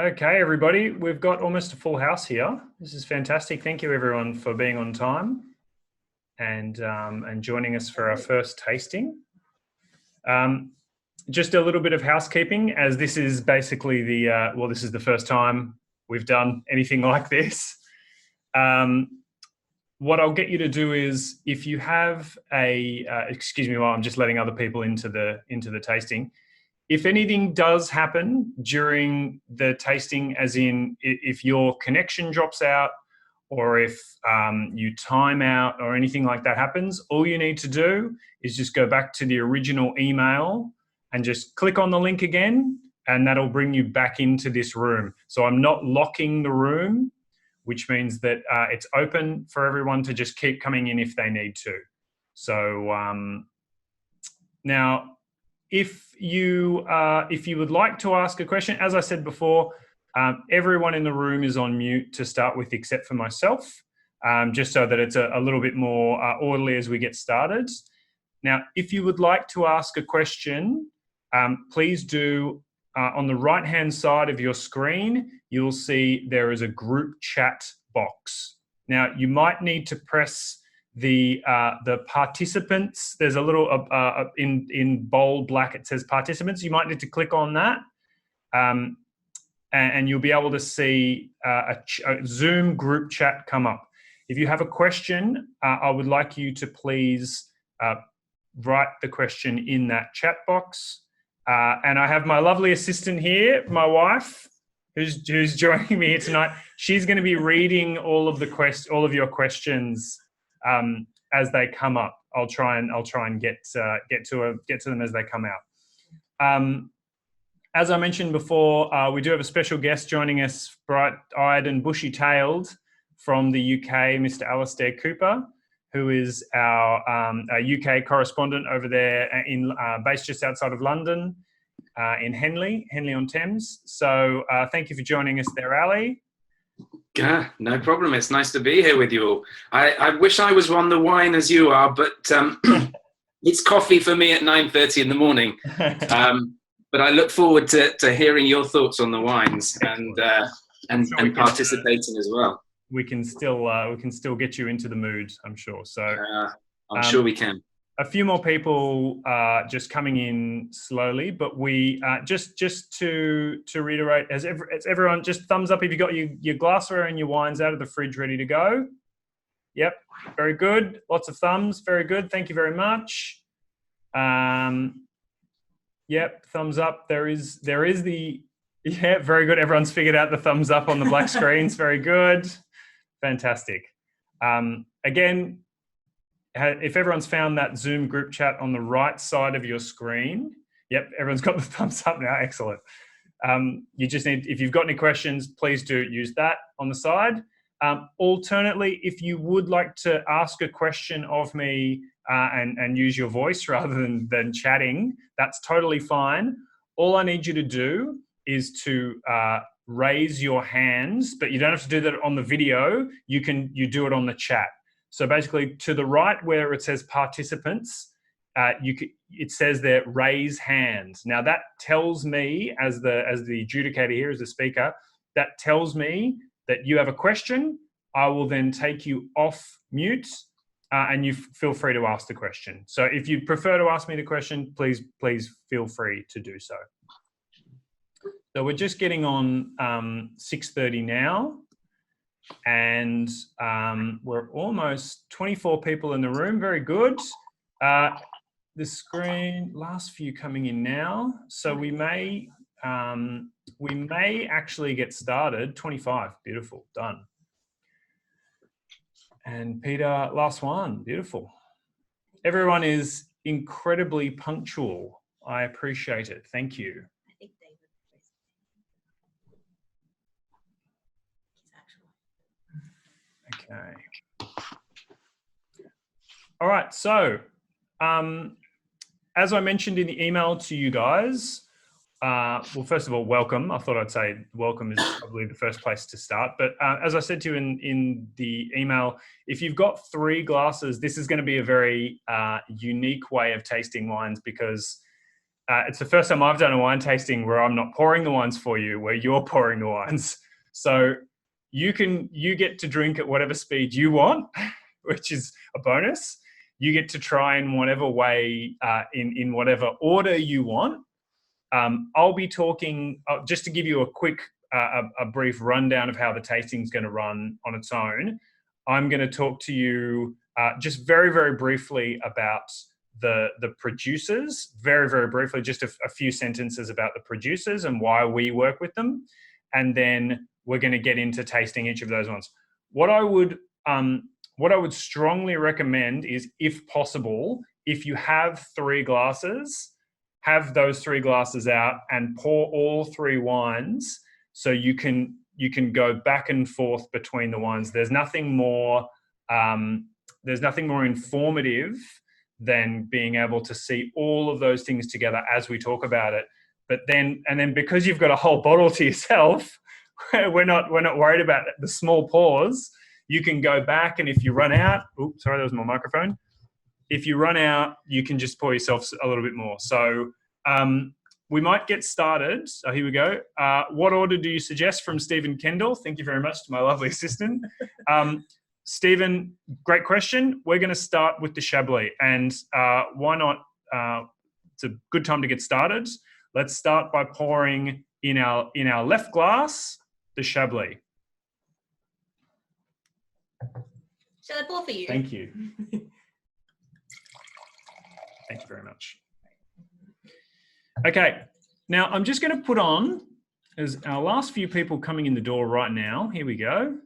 Okay, everybody, we've got almost a full house here. This is fantastic. Thank you, everyone, for being on time and joining us for our first tasting. Just a little bit of housekeeping, as this is basically this is the first time we've done anything like this. What I'll get you to do is, if you have excuse me while I'm just letting other people into the tasting. If anything does happen during the tasting, as in if your connection drops out or if you time out or anything like that happens, all you need to do is just go back to the original email and just click on the link again, and that'll bring you back into this room. So I'm not locking the room, which means that it's open for everyone to just keep coming in if they need to. So now, if you would like to ask a question, as I said before, everyone in the room is on mute to start with, except for myself, just so that it's a little bit more orderly as we get started. Now, if you would like to ask a question, please do. On the right-hand side of your screen, you'll see there is a group chat box. Now, you might need to press the participants. There's a little in bold black, it says participants. You might need to click on that, and you'll be able to see a Zoom group chat come up. If you have a question, I would like you to please write the question in that chat box. And I have my lovely assistant here, my wife, who's joining me here tonight. She's going to be reading all of your questions as they come up. I'll try and get to them as they come out. As I mentioned before, we do have a special guest joining us, bright-eyed and bushy-tailed from the UK, Mr. Alastair Cooper, who is our UK correspondent over there, based just outside of London, in Henley-on-Thames. So thank you for joining us there, Ali. Yeah, no problem. It's nice to be here with you all. I wish I was on the wine as you are, but it's coffee for me at 9:30 in the morning. But I look forward to hearing your thoughts on the wines and participating as well. We can still get you into the mood, I'm sure. So I'm sure we can. A few more people just coming in slowly, but we just to reiterate, as everyone, just thumbs up if you got your glassware and your wines out of the fridge ready to go. Yep, very good. Lots of thumbs. Very good. Thank you very much. Yep, thumbs up. There is the very good. Everyone's figured out the thumbs up on the black screens. Very good. Fantastic. Again, if everyone's found that Zoom group chat on the right side of your screen, yep, everyone's got the thumbs up now. Excellent. You just need, if you've got any questions, please do use that on the side. Alternately, if you would like to ask a question of me and use your voice rather than chatting, that's totally fine. All I need you to do is to raise your hands, but you don't have to do that on the video. You do it on the chat. So basically, to the right where it says participants, it says there raise hand. Now that tells me, as the adjudicator here, as the speaker, that tells me that you have a question. I will then take you off mute, and you feel free to ask the question. So if you prefer to ask me the question, please feel free to do so. So we're just getting on 6:30 now, and we're almost 24 people in the room. Very good. The screen, last few coming in now. So we may actually get started. 25, beautiful, done. And Peter, last one, beautiful. Everyone is incredibly punctual. I appreciate it. Thank you. Okay. All right. So, as I mentioned in the email to you guys, well, first of all, welcome. I thought I'd say welcome is probably the first place to start. But as I said to you in the email, if you've got 3 glasses, this is going to be a very unique way of tasting wines because it's the first time I've done a wine tasting where I'm not pouring the wines for you, where you're pouring the wines. So you get to drink at whatever speed you want, which is a bonus. You get to try in whatever way, in whatever order you want. I'll be talking, just to give you a quick, a brief rundown of how the tasting is going to run on its own. I'm going to talk to you just very, very briefly about the producers, very, very briefly, just a few sentences about the producers and why we work with them. And then we're going to get into tasting each of those ones. What I would strongly recommend is, if possible, if you have 3 glasses, have those 3 glasses out and pour all 3 wines, so you can go back and forth between the wines. There's nothing more informative than being able to see all of those things together as we talk about it. But then because you've got a whole bottle to yourself, we're not worried about the small pours. You can go back, and if you run out, oops, sorry, that was my microphone. If you run out, you can just pour yourself a little bit more. So we might get started. So here we go. What order do you suggest from Stephen Kendall? Thank you very much to my lovely assistant. Stephen, great question. We're going to start with the Chablis, and why not? It's a good time to get started. Let's start by pouring in our left glass the Chablis. Shall I pour for you? Thank you. Thank you very much. Okay, now I'm just going to put on, as our last few people coming in the door right now. Here we go.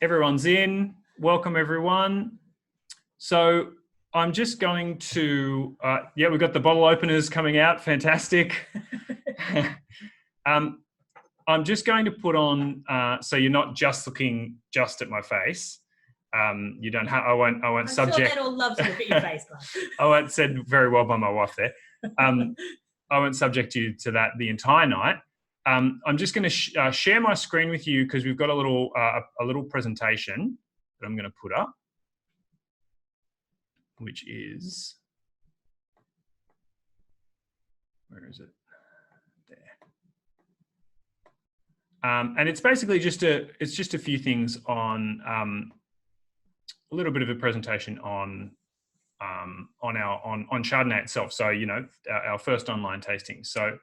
Everyone's in. Welcome, everyone. So I'm just going to, we've got the bottle openers coming out. Fantastic. I'm just going to put on, so you're not just looking just at my face. You don't have, I won't subject. I'm sure they'd all love to look at your face, Clive. I won't, said very well by my wife there. I won't subject you to that the entire night. I'm just going to share my screen with you, because we've got a little presentation that I'm going to put up, which is, where is it? There. And it's basically just a few things on a little bit of a presentation on Chardonnay itself. So, our first online tasting. So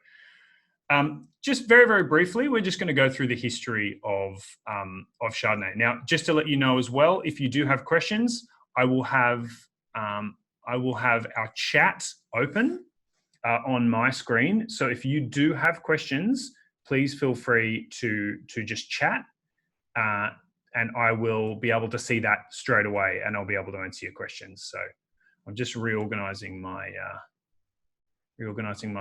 just very, very briefly, we're just going to go through the history of Chardonnay. Now, just to let you know as well, if you do have questions, I will have our chat open on my screen. So if you do have questions, please feel free to just chat, and I will be able to see that straight away, and I'll be able to answer your questions. So I'm just reorganizing my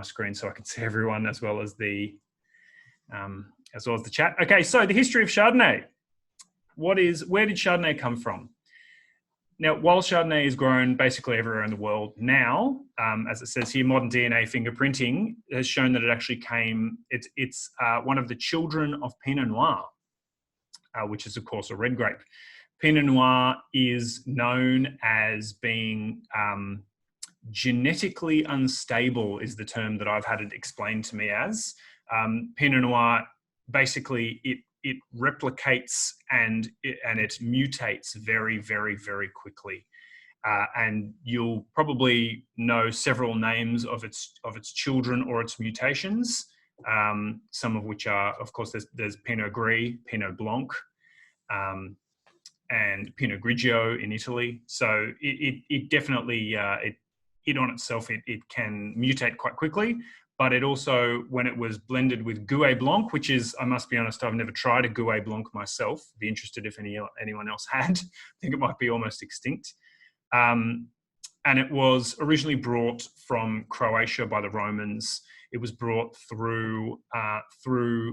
screen so I can see everyone, as well as the chat. Okay, so the history of Chardonnay. Where did Chardonnay come from? Now, while Chardonnay is grown basically everywhere in the world now, as it says here, modern DNA fingerprinting has shown that it actually it's one of the children of Pinot Noir, which is, of course, a red grape. Pinot Noir is known as being genetically unstable, is the term that I've had it explained to me as. Pinot Noir, basically, it replicates and it mutates very, very, very quickly. And you'll probably know several names of its children or its mutations, some of which are, of course, there's Pinot Gris, Pinot Blanc, and Pinot Grigio in Italy. So it definitely, it on itself, it can mutate quite quickly. But it also, when it was blended with Gouais Blanc, which is, I must be honest, I've never tried a Gouais Blanc myself. Be interested if anyone else had. I think it might be almost extinct. And it was originally brought from Croatia by the Romans. It was brought through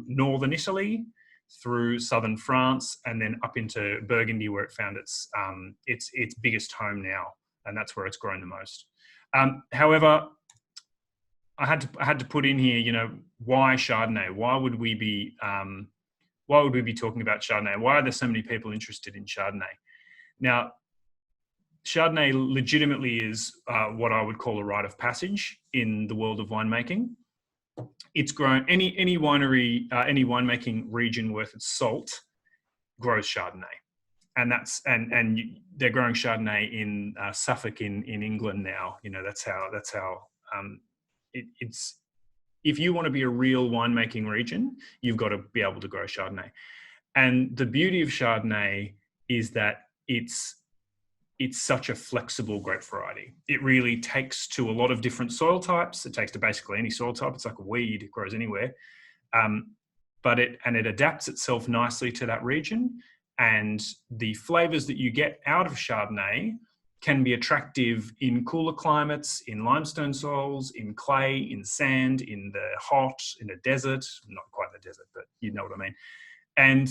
northern Italy, through southern France, and then up into Burgundy, where it found its biggest home now, and that's where it's grown the most. However, I had to put in here, why Chardonnay? Why would we be talking about Chardonnay? Why are there so many people interested in Chardonnay? Now, Chardonnay legitimately is what I would call a rite of passage in the world of winemaking. It's grown, any winery, any winemaking region worth its salt grows Chardonnay. And they're growing Chardonnay in Suffolk in England now. That's how it's. If you want to be a real winemaking region, you've got to be able to grow Chardonnay. And the beauty of Chardonnay is that it's such a flexible grape variety. It really takes to a lot of different soil types. It takes to basically any soil type. It's like a weed; it grows anywhere. But it adapts itself nicely to that region. And the flavors that you get out of Chardonnay can be attractive in cooler climates, in limestone soils, in clay, in sand, in the hot, in a desert. Not quite the desert, but you know what I mean. And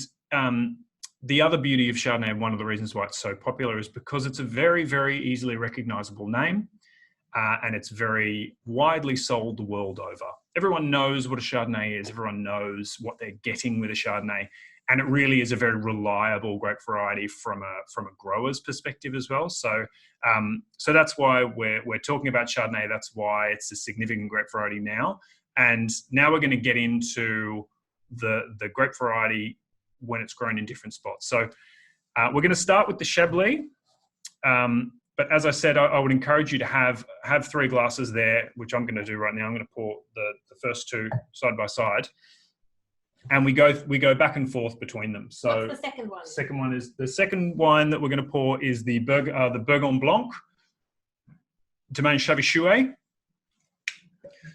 the other beauty of Chardonnay, one of the reasons why it's so popular, is because it's a very, very easily recognizable name, and it's very widely sold the world over. Everyone knows what a Chardonnay is. Everyone knows what they're getting with a Chardonnay. And it really is a very reliable grape variety from a grower's perspective as well. So that's why we're talking about Chardonnay. That's why it's a significant grape variety now. And now we're going to get into the grape variety when it's grown in different spots. So we're going to start with the Chablis. But as I said, I would encourage you to have 3 glasses there, which I'm going to do right now. I'm going to pour the first 2 side by side. And we go back and forth between them. So what's the second one? The second wine that we're going to pour is the Bourgogne Blanc, Domaine Chavichouet.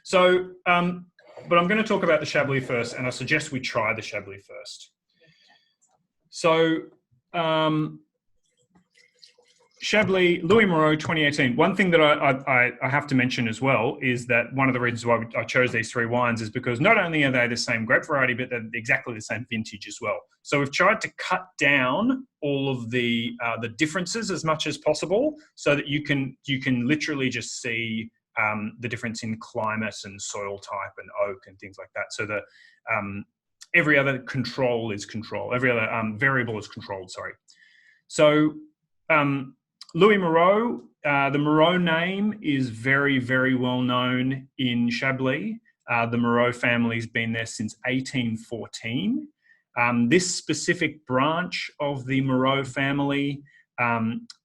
So, but I'm going to talk about the Chablis first, and I suggest we try the Chablis first. So, Chablis, Louis Moreau, 2018. One thing that I have to mention as well is that one of the reasons why I chose these 3 wines is because not only are they the same grape variety, but they're exactly the same vintage as well. So we've tried to cut down all of the differences as much as possible, so that you can literally just see the difference in climate and soil type and oak and things like that. So the every other control is control. Every other variable is controlled. Sorry. So. Louis Moreau, the Moreau name is very, very well known in Chablis. The Moreau family's been there since 1814. This specific branch of the Moreau family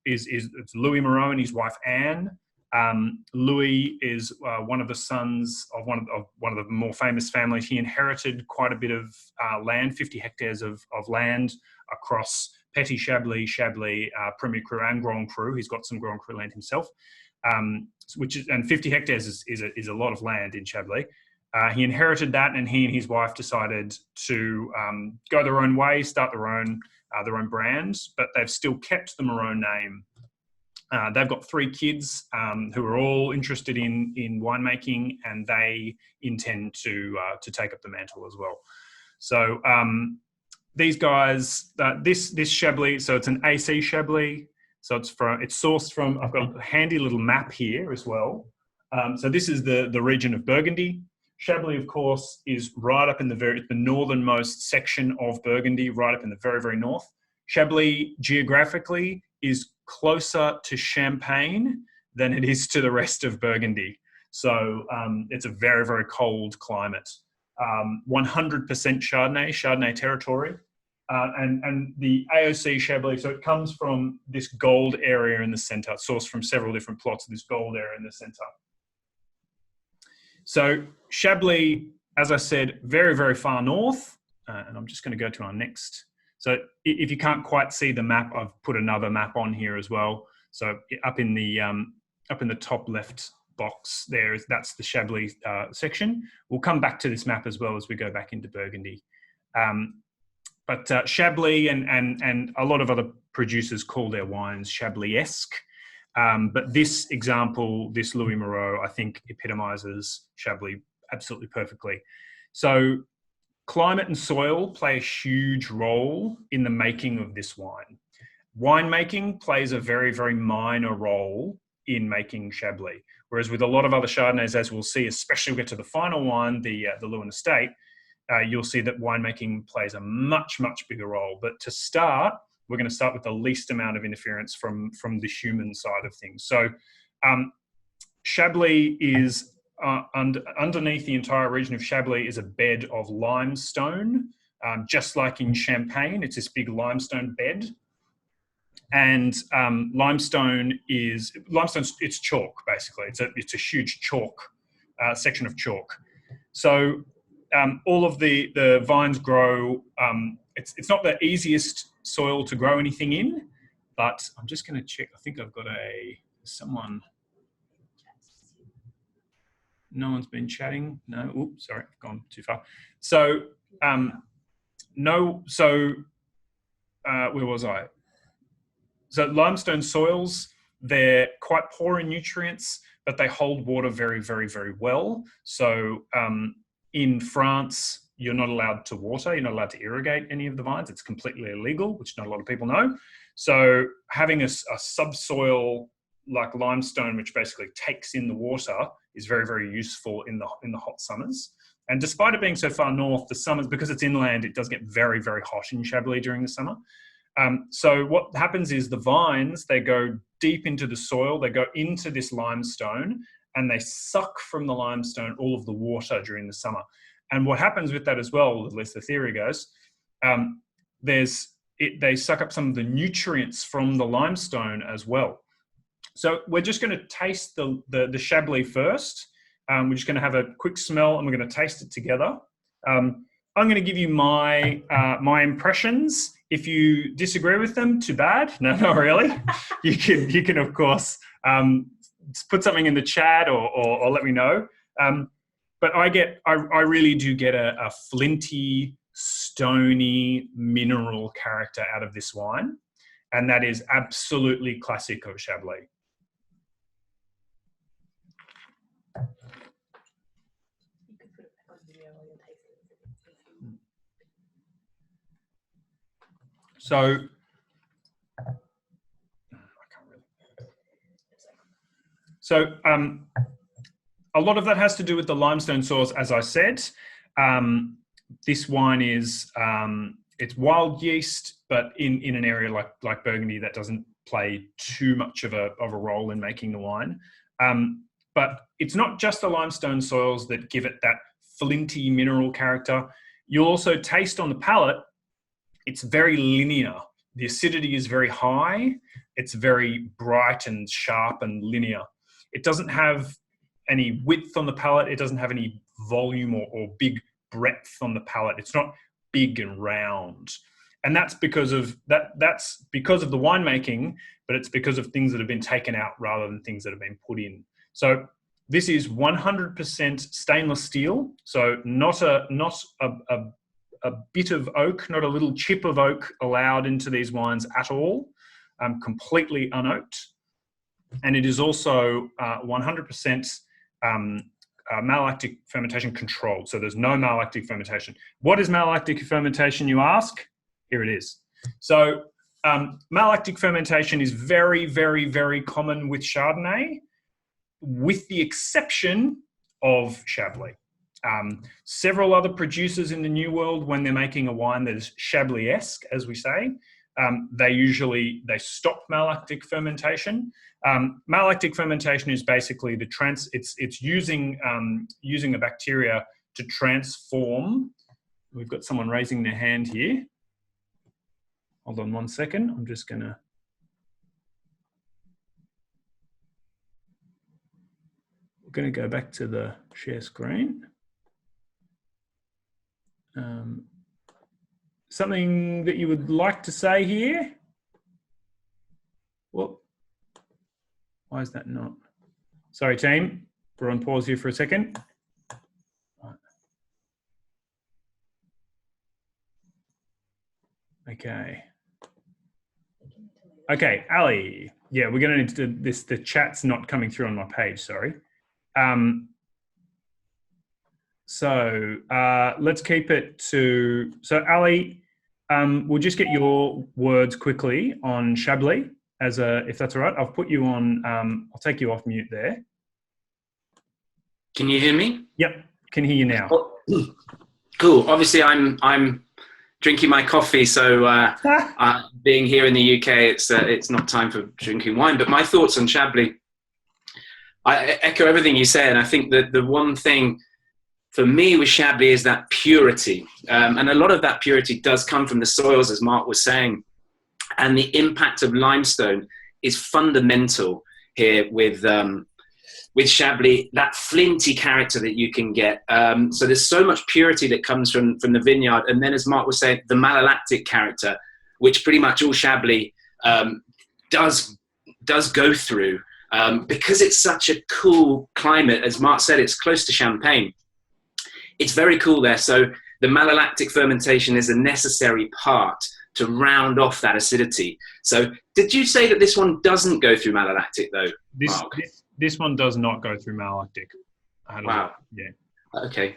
is Louis Moreau and his wife Anne. Louis is one of the sons of one of the more famous families. He inherited quite a bit of land, 50 hectares of land across Petit Chablis, Premier Cru, and Grand Cru. He's got some Grand Cru land himself, and 50 hectares is a lot of land in Chablis. He inherited that, and he and his wife decided to go their own way, start their own brand, but they've still kept the Moreau name. They've got 3 kids who are all interested in winemaking, and they intend to take up the mantle as well. So. These guys, this Chablis, so it's an AC Chablis. So it's sourced from. I've got a handy little map here as well. So this is the region of Burgundy. Chablis, of course, is right up in the northernmost section of Burgundy, right up in the very, very north. Chablis geographically is closer to Champagne than it is to the rest of Burgundy. So it's a very, very cold climate. 100% Chardonnay territory, and the AOC Chablis. So it comes from this gold area in the center, sourced from several different plots of this gold area in the center. So Chablis, as I said, very, very far north, and I'm just going to go to our next. So if you can't quite see the map, I've put another map on here as well. So up in the top left box that's the Chablis section. We'll come back to this map as well as we go back into Burgundy. But Chablis and a lot of other producers call their wines Chablis-esque. But this example, this Louis Moreau, I think epitomizes Chablis absolutely perfectly. So climate and soil play a huge role in the making of this wine. Winemaking plays a very, very minor role in making Chablis. Whereas with a lot of other Chardonnays, as we'll see, especially when we get to the final one, the Lewin Estate, you'll see that winemaking plays a much, much bigger role. But to start, we're going to start with the least amount of interference from the human side of things. So Chablis is, underneath the entire region of Chablis is a bed of limestone, just like in Champagne, it's this big limestone bed. And limestone, it's chalk, basically. It's a huge chalk, section of chalk. So all of the vines grow, it's not the easiest soil to grow anything in, but I'm just going to check. I think I've got no one's been chatting. No, oops, sorry, I've gone too far. So, where was I? So limestone soils, they're quite poor in nutrients, but they hold water very, very, very well. So in France, you're not allowed to water, you're not allowed to irrigate any of the vines. It's completely illegal, which not a lot of people know. So having a subsoil like limestone, which basically takes in the water, is very, very useful in the hot summers. And despite it being so far north, the summers, because it's inland, it does get very, very hot in Chablis during the summer. So what happens is the vines, they go deep into the soil, they go into this limestone, and they suck from the limestone all of the water during the summer. And what happens with that as well, at least the theory goes, they suck up some of the nutrients from the limestone as well. So we're just going to taste the Chablis first. We're just going to have a quick smell and we're going to taste it together. I'm going to give you my impressions. If you disagree with them, too bad. No, not really. You can of course put something in the chat or let me know. But I really do get a flinty, stony, mineral character out of this wine, and that is absolutely classic of Chablis. So, a lot of that has to do with the limestone soils, as I said. This wine is, it's wild yeast, but in an area like Burgundy, that doesn't play too much of a role in making the wine. But it's not just the limestone soils that give it that flinty mineral character. You'll also taste on the palate, it's very linear. The acidity is very high. It's very bright and sharp and linear. It doesn't have any width on the palate. It doesn't have any volume or big breadth on the palate. It's not big and round. And that's because of that's because of the winemaking, but it's because of things that have been taken out rather than things that have been put in. So this is 100% stainless steel. So not a bit of oak, not a little chip of oak allowed into these wines at all, completely unoaked. And it is also 100% malolactic fermentation controlled. So there's no malolactic fermentation. What is malolactic fermentation, you ask? Here it is. So malolactic fermentation is very, very, very common with Chardonnay, with the exception of Chablis. Several other producers in the New World, when they're making a wine that is Chablis-esque, as we say, they stop malolactic fermentation. Malolactic fermentation is basically it's using a bacteria to transform. We've got someone raising their hand here. Hold on one second. I'm just gonna. We're gonna go back to the share screen. Something that you would like to say here? Well, why is that not? Sorry, team. We're on pause here for a second. Okay. Okay, Ali. Yeah, we're going to need to do this. The chat's not coming through on my page, sorry. So let's keep it to, so Ali, we'll just get your words quickly on Chablis if that's all right. I'll put you on, I'll take you off mute there. Can you hear me? Yep, can hear you now. Cool. Obviously I'm drinking my coffee. So being here in the UK, it's not time for drinking wine. But my thoughts on Chablis, I echo everything you say, and I think that the one thing for me with Chablis is that purity, and a lot of that purity does come from the soils, as Mark was saying, and the impact of limestone is fundamental here with Chablis, that flinty character that you can get. So there's so much purity that comes from the vineyard, and then, as Mark was saying, the malolactic character, which pretty much all Chablis does go through, because it's such a cool climate. As Mark said, it's close to Champagne. It's very cool there. So the malolactic fermentation is a necessary part to round off that acidity. So did you say that this one doesn't go through malolactic though, Mark? This one does not go through malolactic. Wow. Yeah. Okay.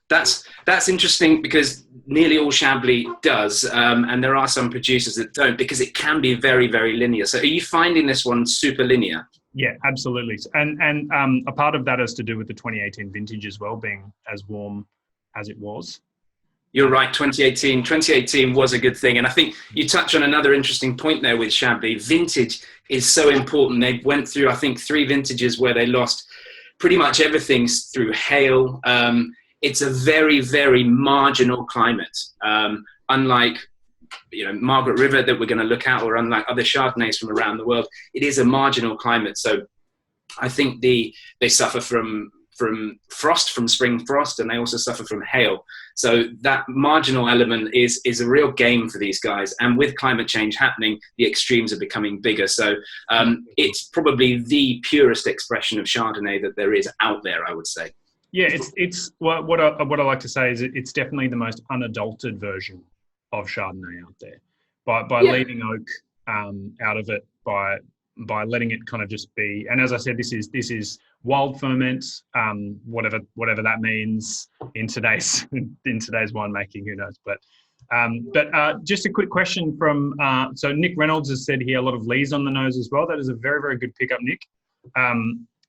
That's interesting, because nearly all Chablis does, and there are some producers that don't, because it can be very, very linear. So are you finding this one super linear? Yeah, absolutely. And a part of that has to do with the 2018 vintage as well, being as warm as it was. You're right. 2018 was a good thing. And I think you touch on another interesting point there with Chablis. Vintage is so important. They went through, I think, 3 vintages where they lost pretty much everything through hail. It's a very, very marginal climate. Unlike, Margaret River that we're going to look at, or unlike other Chardonnays from around the world, it is a marginal climate. So I think they suffer from frost, from spring frost, and they also suffer from hail. So that marginal element is a real game for these guys. And with climate change happening, the extremes are becoming bigger. So it's probably the purest expression of Chardonnay that there is out there, I would say. Yeah, it's what I like to say is it's definitely the most unadulterated version of Chardonnay out there. By leaving oak out of it, by letting it kind of just be. And as I said, this is wild ferment, whatever that means in today's winemaking. Who knows? But just a quick question from so Nick Reynolds has said here, a lot of lees on the nose as well. That is a very, very good pickup, Nick.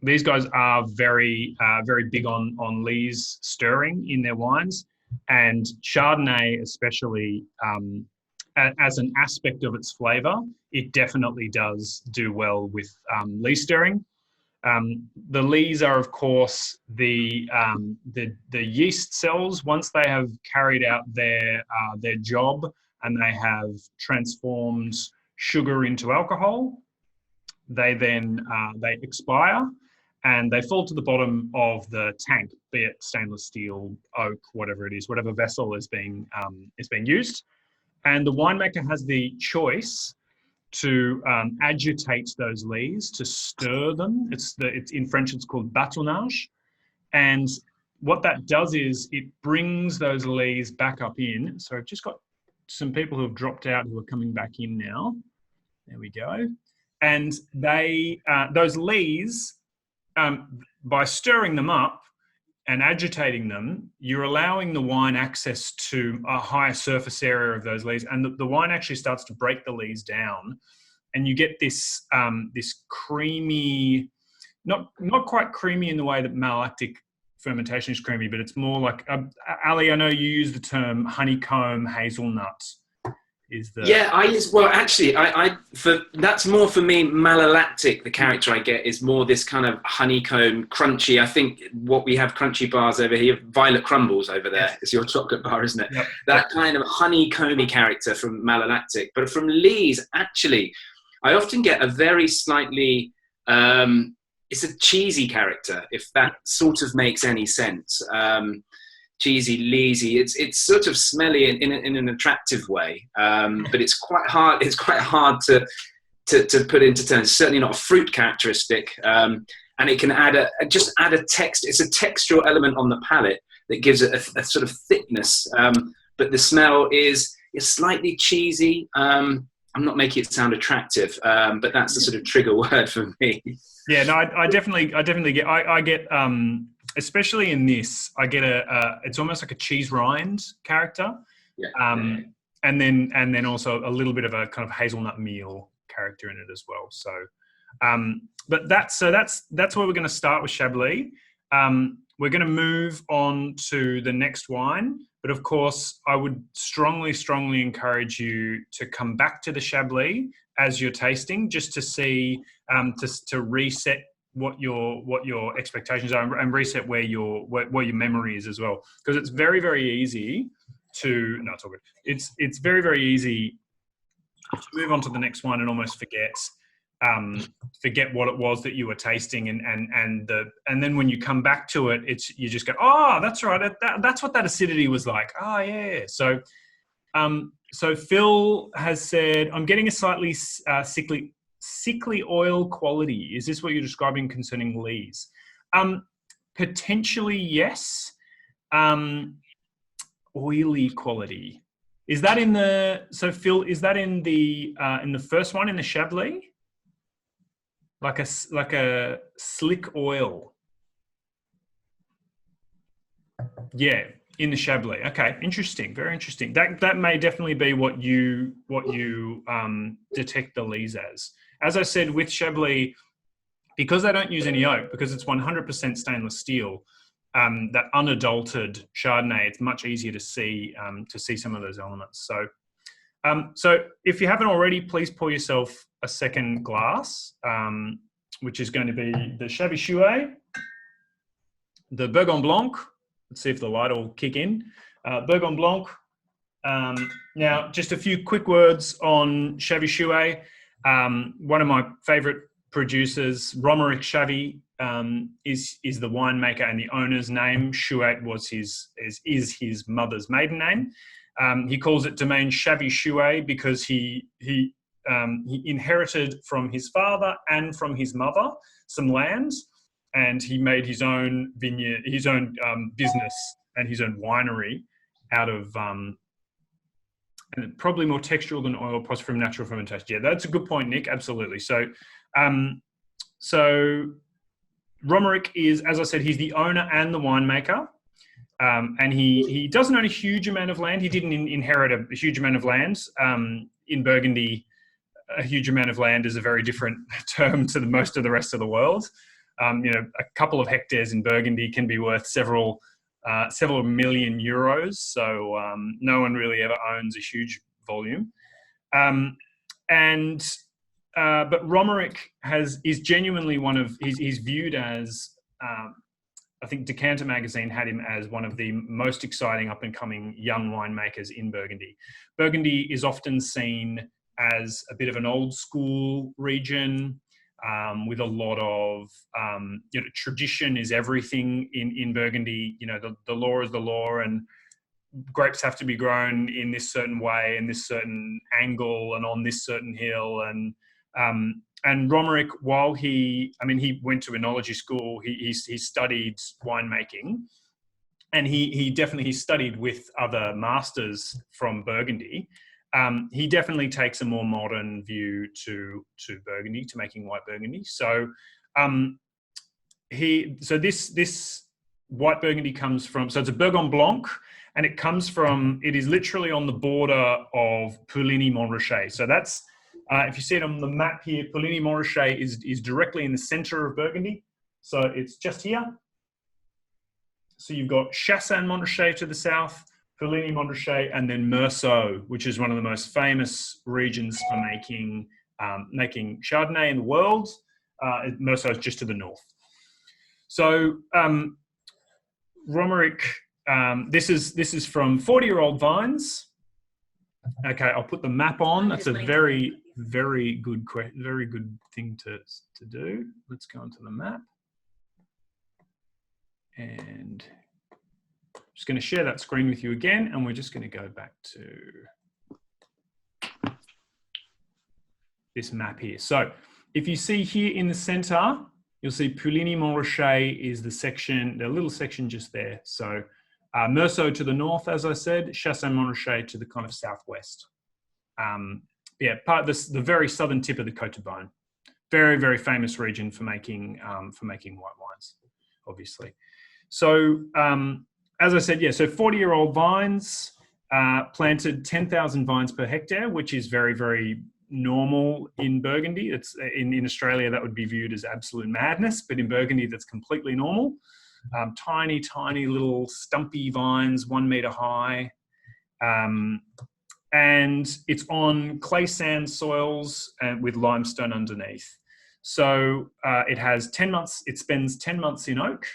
These guys are very very big on lees stirring in their wines, and Chardonnay especially. As an aspect of its flavour, it definitely does do well with lee stirring. The lees are, of course, the yeast cells. Once they have carried out their job and they have transformed sugar into alcohol, they then they expire and they fall to the bottom of the tank, be it stainless steel, oak, whatever it is, whatever vessel is being used. And the winemaker has the choice to agitate those lees, to stir them. It's in French, it's called bâtonnage. And what that does is it brings those lees back up in. So I've just got some people who have dropped out who are coming back in now. There we go. And those lees, by stirring them up and agitating them, you're allowing the wine access to a higher surface area of those lees, and the wine actually starts to break the lees down, and you get this this creamy, not quite creamy in the way that malolactic fermentation is creamy, but it's more like Ali, I know you use the term honeycomb hazelnut. That's more for me. Malolactic, the character I get is more this kind of honeycomb, crunchy. I think what we have crunchy bars over here, Violet Crumbles over there. Yes. It's your chocolate bar, isn't it? Yep. That kind of honeycomby character from malolactic. But from lees, actually, I often get a very slightly, it's a cheesy character, if that sort of makes any sense. Cheesy, leesy. It's sort of smelly in an attractive way, but it's quite hard. It's quite hard to put into terms. It's certainly not a fruit characteristic, and it can add a text. It's a textural element on the palate that gives it a sort of thickness. But the smell is slightly cheesy. I'm not making it sound attractive, but that's the sort of trigger word for me. Yeah, no, I definitely get. I get. Especially in this, I get it's almost like a cheese rind character, and then also a little bit of a kind of hazelnut meal character in it as well. So, but that's where we're going to start with Chablis. We're going to move on to the next wine, But of course, I would strongly encourage you to come back to the Chablis as you're tasting, just to see, to reset what your expectations are and reset where your memory is as well. Because it's very easy to, no, it's all good. It's very easy to move on to the next one and almost forget what it was that you were tasting, and then when you come back to it, you just go, oh, that's right, that's what that acidity was like. Oh yeah. So Phil has said, I'm getting a slightly sickly oil quality. Is this what you're describing concerning lees? Potentially yes. Oily quality. Is that in the, so Phil, is that in the first one, in the Chablis? Like a slick oil. Yeah, in the Chablis. Okay, interesting. Very interesting. That may definitely be what you detect the lees as. As I said, with Chablis, because they don't use any oak, because it's 100% stainless steel, that unadulterated Chardonnay, it's much easier to see some of those elements. So if you haven't already, please pour yourself a second glass, which is going to be the Chablis Chouet, the Burgon Blanc. Let's see if the light will kick in. Burgon Blanc. Now, just a few quick words on Chablis Chouet. One of my favourite producers, Romeric Chavy, is the winemaker, and the owner's name. Chouet is his mother's maiden name. He calls it Domaine Chavy Chouet because he inherited from his father and from his mother some lands, and he made his own vineyard, his own business, and his own winery out of and probably more textural than oil, possibly from natural fermentation. Yeah, that's a good point, Nick. Absolutely. So Romeric is, as I said, he's the owner and the winemaker. And he doesn't own a huge amount of land. He didn't inherit a huge amount of land. In Burgundy, a huge amount of land is a very different term to most of the rest of the world. A couple of hectares in Burgundy can be worth several million euros. So no one really ever owns a huge volume. But Romeric is genuinely he's viewed as, I think Decanter magazine had him as one of the most exciting up and coming young winemakers in Burgundy. Burgundy is often seen as a bit of an old school region, with a lot of, tradition is everything in Burgundy. The law is the law, and grapes have to be grown in this certain way, in this certain angle, and on this certain hill. And Romeric, while he went to enology school, he studied winemaking, and he definitely studied with other masters from Burgundy. He definitely takes a more modern view to Burgundy, to making white Burgundy. So this white Burgundy comes from, so it's a Burgon Blanc, and it is literally on the border of Puligny-Montrachet. So that's, if you see it on the map here, Puligny-Montrachet is directly in the center of Burgundy. So it's just here. So you've got Chassagne-Montrachet to the south, Puligny-Montrachet, and then Meursault, which is one of the most famous regions for making Chardonnay in the world. Meursault is just to the north. So Romeric, this is from 40-year-old vines. Okay, I'll put the map on. That's a very good thing to do. Let's go onto the map, and I'm just going to share that screen with you again, and we're just going to go back to this map here. So if you see here in the center, you'll see Puligny-Montrachet is the little section just there. So Meursault to the north, as I said, Chassagne-Montrachet to the kind of southwest. The very southern tip of the Côte d'Arbonne. Very famous region for making white wines, obviously. So as I said, so 40-year-old vines, planted 10,000 vines per hectare, which is very normal in Burgundy. It's in Australia that would be viewed as absolute madness, but in Burgundy that's completely normal. tiny, tiny little stumpy vines, 1 meter high. And it's on clay sand soils and with limestone underneath. So it has 10 months, it spends 10 months in oak,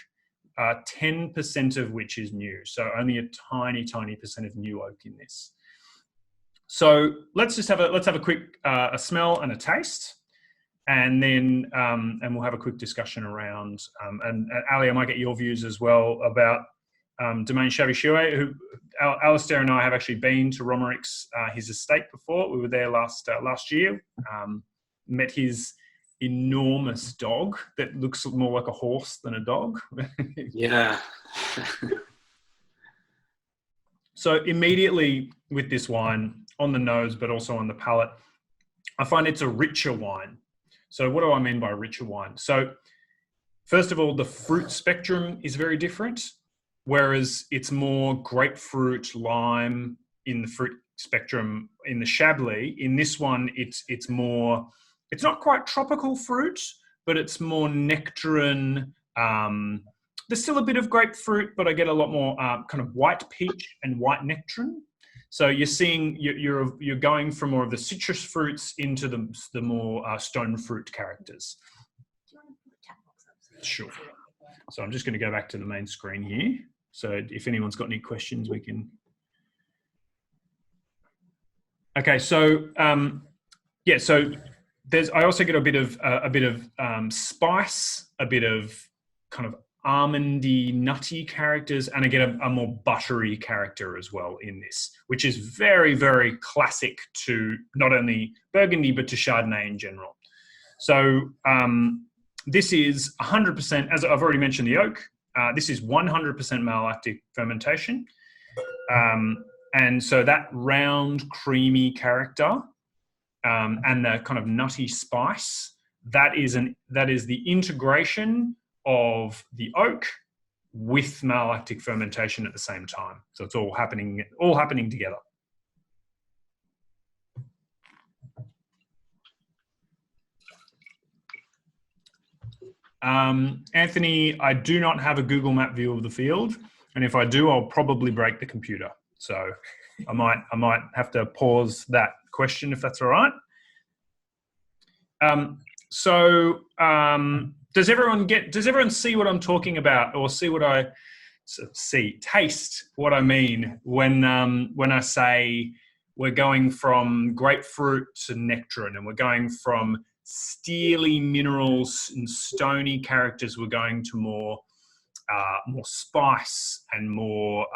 10% of which is new. So only a tiny, tiny percent of new oak in this. So let's have a quick a smell and a taste, and then and we'll have a quick discussion around. And Ali, I might get your views as well about Domaine Chavy-Chouet, who Alastair and I have actually been to Romeric's his estate before. We were there last year. Met his enormous dog that looks more like a horse than a dog. Yeah. So immediately with this wine, on the nose, but also on the palate, I find it's a richer wine. So what do I mean by richer wine? So first of all, the fruit spectrum is very different, whereas it's more grapefruit, lime in the fruit spectrum in the Chablis. In this one, it's more, it's not quite tropical fruit, but it's more nectarine. There's still a bit of grapefruit, but I get a lot more kind of white peach and white nectarine. So you're seeing you're going from more of the citrus fruits into the more stone fruit characters. Do you want to put the chat box up? Sure. So I'm just going to go back to the main screen here. So if anyone's got any questions, we can. Okay. So yeah. So I also get a bit of spice, a bit of kind of almondy, nutty characters, and I get a more buttery character as well in this, which is very, very classic to not only Burgundy, but to Chardonnay in general. So this is 100%, as I've already mentioned, the oak. This is 100% malolactic fermentation. And so that round, creamy character and the kind of nutty spice, that is the integration of the oak with malolactic fermentation at the same time. So it's all happening together. Anthony, I do not have a Google Map view of the field, and if I do, I'll probably break the computer. So I might have to pause that question if that's all right. Does everyone see what I'm talking about, or see what I taste what I mean when I say we're going from grapefruit to nectarine, and we're going from steely minerals and stony characters, we're going to more spice and more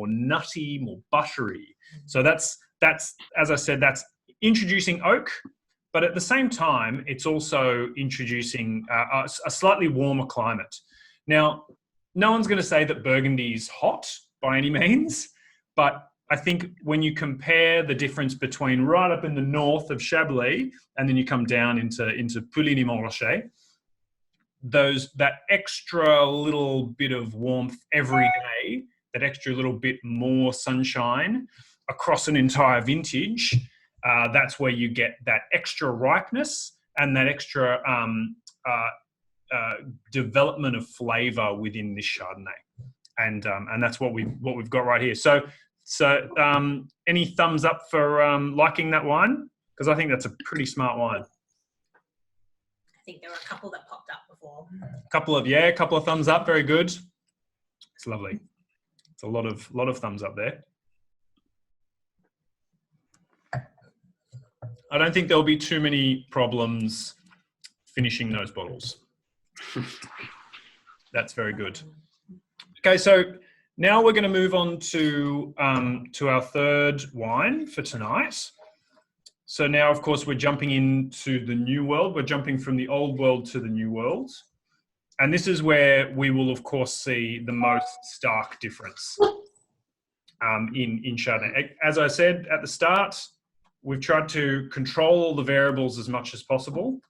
nutty, more buttery. So that's as I said, that's introducing oak. But at the same time, it's also introducing a slightly warmer climate. Now, no one's going to say that Burgundy is hot by any means, but I think when you compare the difference between right up in the north of Chablis and then you come down into Pouligny-Montrachet, that extra little bit of warmth every day, that extra little bit more sunshine across an entire vintage, that's where you get that extra ripeness and that extra development of flavor within this Chardonnay, and that's what we've got right here. So any thumbs up for liking that wine? Because I think that's a pretty smart wine. I think there were a couple that popped up before. A couple of thumbs up. Very good. It's lovely. It's a lot of thumbs up there. I don't think there'll be too many problems finishing those bottles. That's very good. Okay, so now we're going to move on to our third wine for tonight. So now, of course, we're jumping into the new world. We're jumping from the old world to the new world. And this is where we will, of course, see the most stark difference in Chardonnay. As I said at the start, we've tried to control all the variables as much as possible,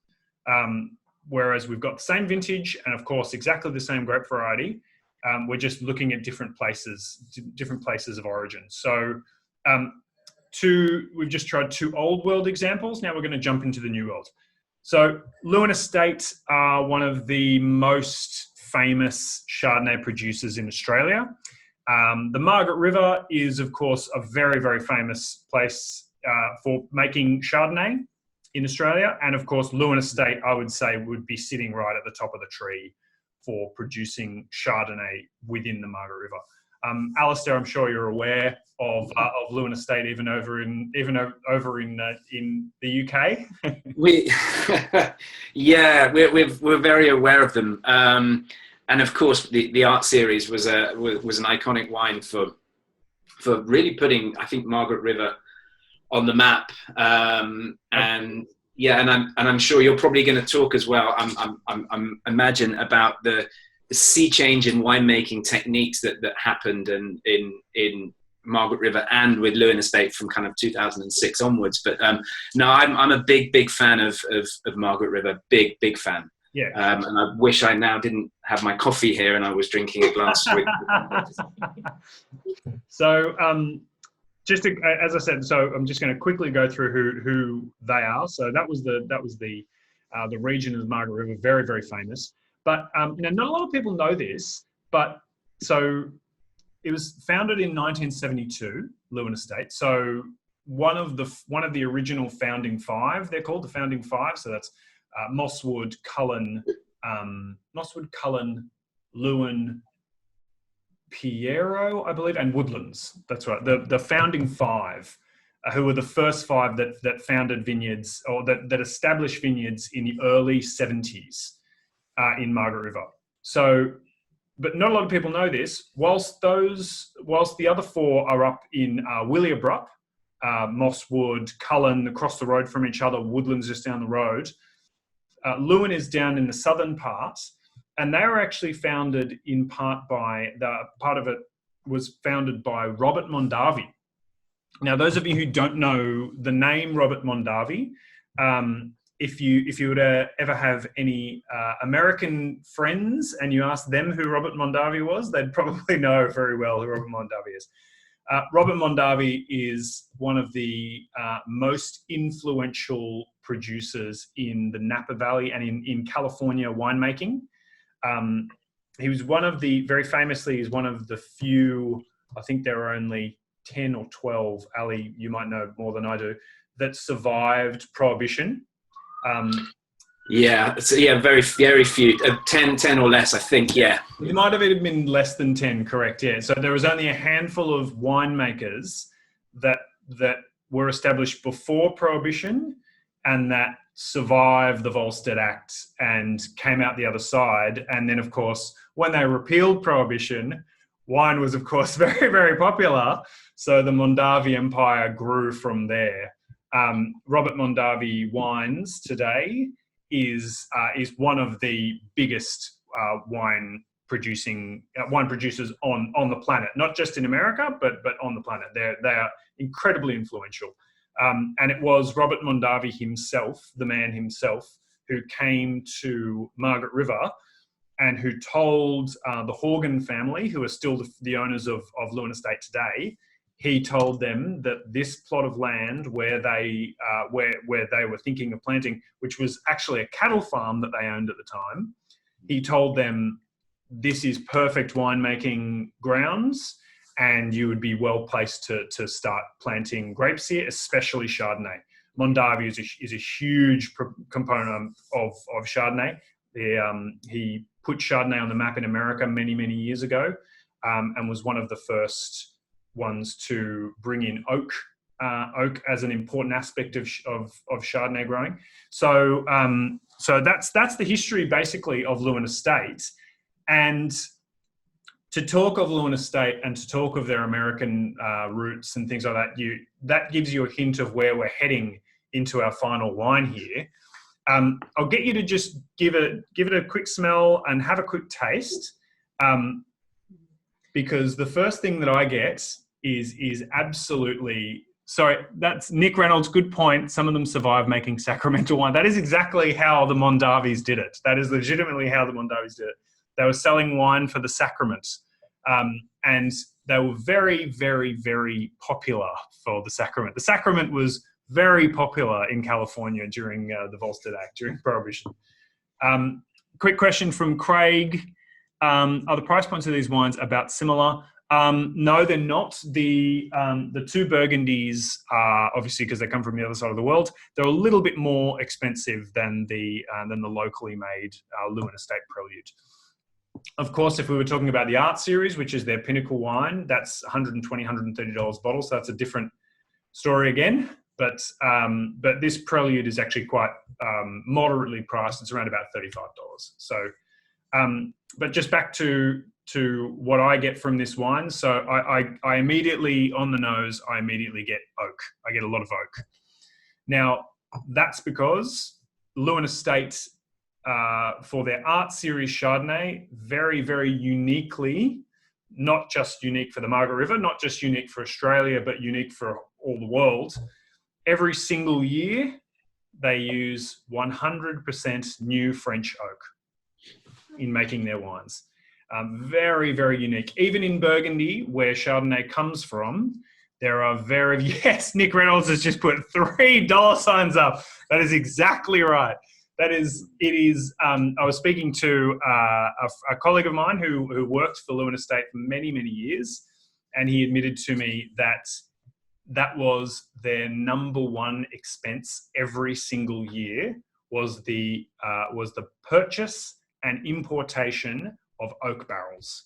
whereas we've got the same vintage and, of course, exactly the same grape variety. We're just looking at different places of origin. So we've just tried 2 old world examples. Now we're going to jump into the new world. So Lewin Estate are one of the most famous Chardonnay producers in Australia. The Margaret River is, of course, a very, very famous place for making Chardonnay in Australia. And of course, Lewin Estate, I would say, would be sitting right at the top of the tree for producing Chardonnay within the Margaret River. Alastair, I'm sure you're aware of Lewin Estate, even over in the UK. We're very aware of them, and of course, the art series was an iconic wine for really putting, I think, Margaret River on the map. And I'm sure you're probably going to talk as well. I'm imagine about the sea change in winemaking techniques that happened in Margaret River and with Lewin Estate from kind of 2006 onwards. But no, I'm a big fan of Margaret River. Big fan. Yeah. And I wish I now didn't have my coffee here and I was drinking a glass with. So, as I said, so I'm just going to quickly go through who they are. So that was the region of the Margaret River, very, very famous. But now, not a lot of people know this, but so it was founded in 1972, Lewin Estate. So one of the original founding five, they're called the founding five. So that's Mosswood, Cullen, Lewin, Piero, I believe, and Woodlands. That's right. The founding five, who were the first five that founded vineyards or that established vineyards in the early 70s in Margaret River. So, but not a lot of people know this. Whilst the other four are up in Willowbrook, Mosswood, Cullen across the road from each other, Woodlands just down the road. Lewin is down in the southern part, and they were actually founded in part by founded by Robert Mondavi. Now, those of you who don't know the name Robert Mondavi, if you were to ever have any American friends and you ask them who Robert Mondavi was, they'd probably know very well who Robert Mondavi is. Robert Mondavi is one of the most influential producers in the Napa Valley and in California winemaking. He was very famously, he's one of the few, I think there are only 10 or 12, Ali, you might know more than I do, that survived Prohibition. Very, very few, 10 or less, I think, yeah. It might have even been less than 10, correct, yeah. So there was only a handful of winemakers that were established before Prohibition and that survived the Volstead Act and came out the other side. And then, of course, when they repealed Prohibition, wine was, of course, very, very popular. So the Mondavi empire grew from there. Robert Mondavi Wines today is one of the biggest wine producers on the planet, not just in America, but on the planet. They are incredibly influential. And it was Robert Mondavi himself, the man himself, who came to Margaret River and who told the Horgan family, who are still the owners of Lewin Estate today, he told them that this plot of land where they were thinking of planting, which was actually a cattle farm that they owned at the time, he told them, this is perfect winemaking grounds and you would be well placed to start planting grapes here, especially Chardonnay. Mondavi is a huge component of Chardonnay. He put Chardonnay on the map in America many, many years ago and was one of the first ones to bring in oak as an important aspect of Chardonnay growing. So that's the history basically of Lewin Estate. And to talk of Lewin Estate and to talk of their American roots and things like that, that gives you a hint of where we're heading into our final wine here. I'll get you to just give it a quick smell and have a quick taste, because the first thing that I get is absolutely, sorry, that's Nick Reynolds, good point. Some of them survive making sacramental wine. That is exactly how the Mondavis did it. That is legitimately how the Mondavis did it. They were selling wine for the sacrament. And they were very, very, very popular for the sacrament. The sacrament was very popular in California during the Volstead Act, during Prohibition. Quick question from Craig. Are the price points of these wines about similar? No, they're not. The two Burgundies are obviously, because they come from the other side of the world, they're a little bit more expensive than the locally made Lewin Estate Prelude. Of course, if we were talking about the Art Series, which is their pinnacle wine, that's $120, $130 a bottle. So that's a different story again. But this Prelude is actually quite moderately priced. It's around about $35. So, but just back to what I get from this wine. So I immediately, on the nose, I immediately get oak. I get a lot of oak. Now, that's because Lewin Estate, for their Art Series Chardonnay, very, very uniquely, not just unique for the Margaret River, not just unique for Australia, but unique for all the world. Every single year, they use 100% new French oak in making their wines. Very, very unique. Even in Burgundy, where Chardonnay comes from, there are yes, Nick Reynolds has just put $3 signs up. That is exactly right. I was speaking to a colleague of mine who worked for Lewin Estate for many, many years, and he admitted to me that was their number one expense every single year was the purchase and importation of oak barrels.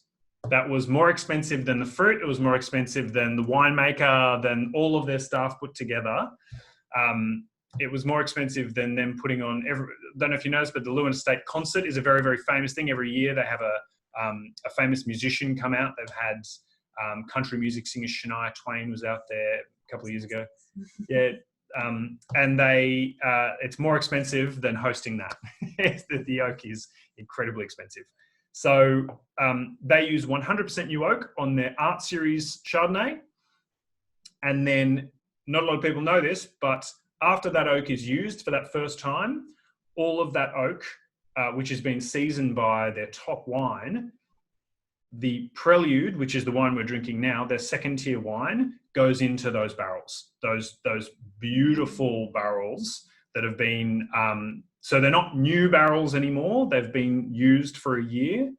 That was more expensive than the fruit. It was more expensive than the winemaker, than all of their staff put together. It was more expensive than them putting on I don't know if you noticed, but the Lewin Estate concert is a very, very famous thing. Every year they have a famous musician come out. They've had country music singer Shania Twain was out there a couple of years ago. Yeah. And it's more expensive than hosting that. The oak is incredibly expensive. So they use 100% new oak on their Art Series Chardonnay. And then not a lot of people know this, but after that oak is used for that first time, all of that oak, which has been seasoned by their top wine, the Prelude, which is the wine we're drinking now, their second tier wine, goes into those barrels, those beautiful barrels that have been, so they're not new barrels anymore. They've been used for a year.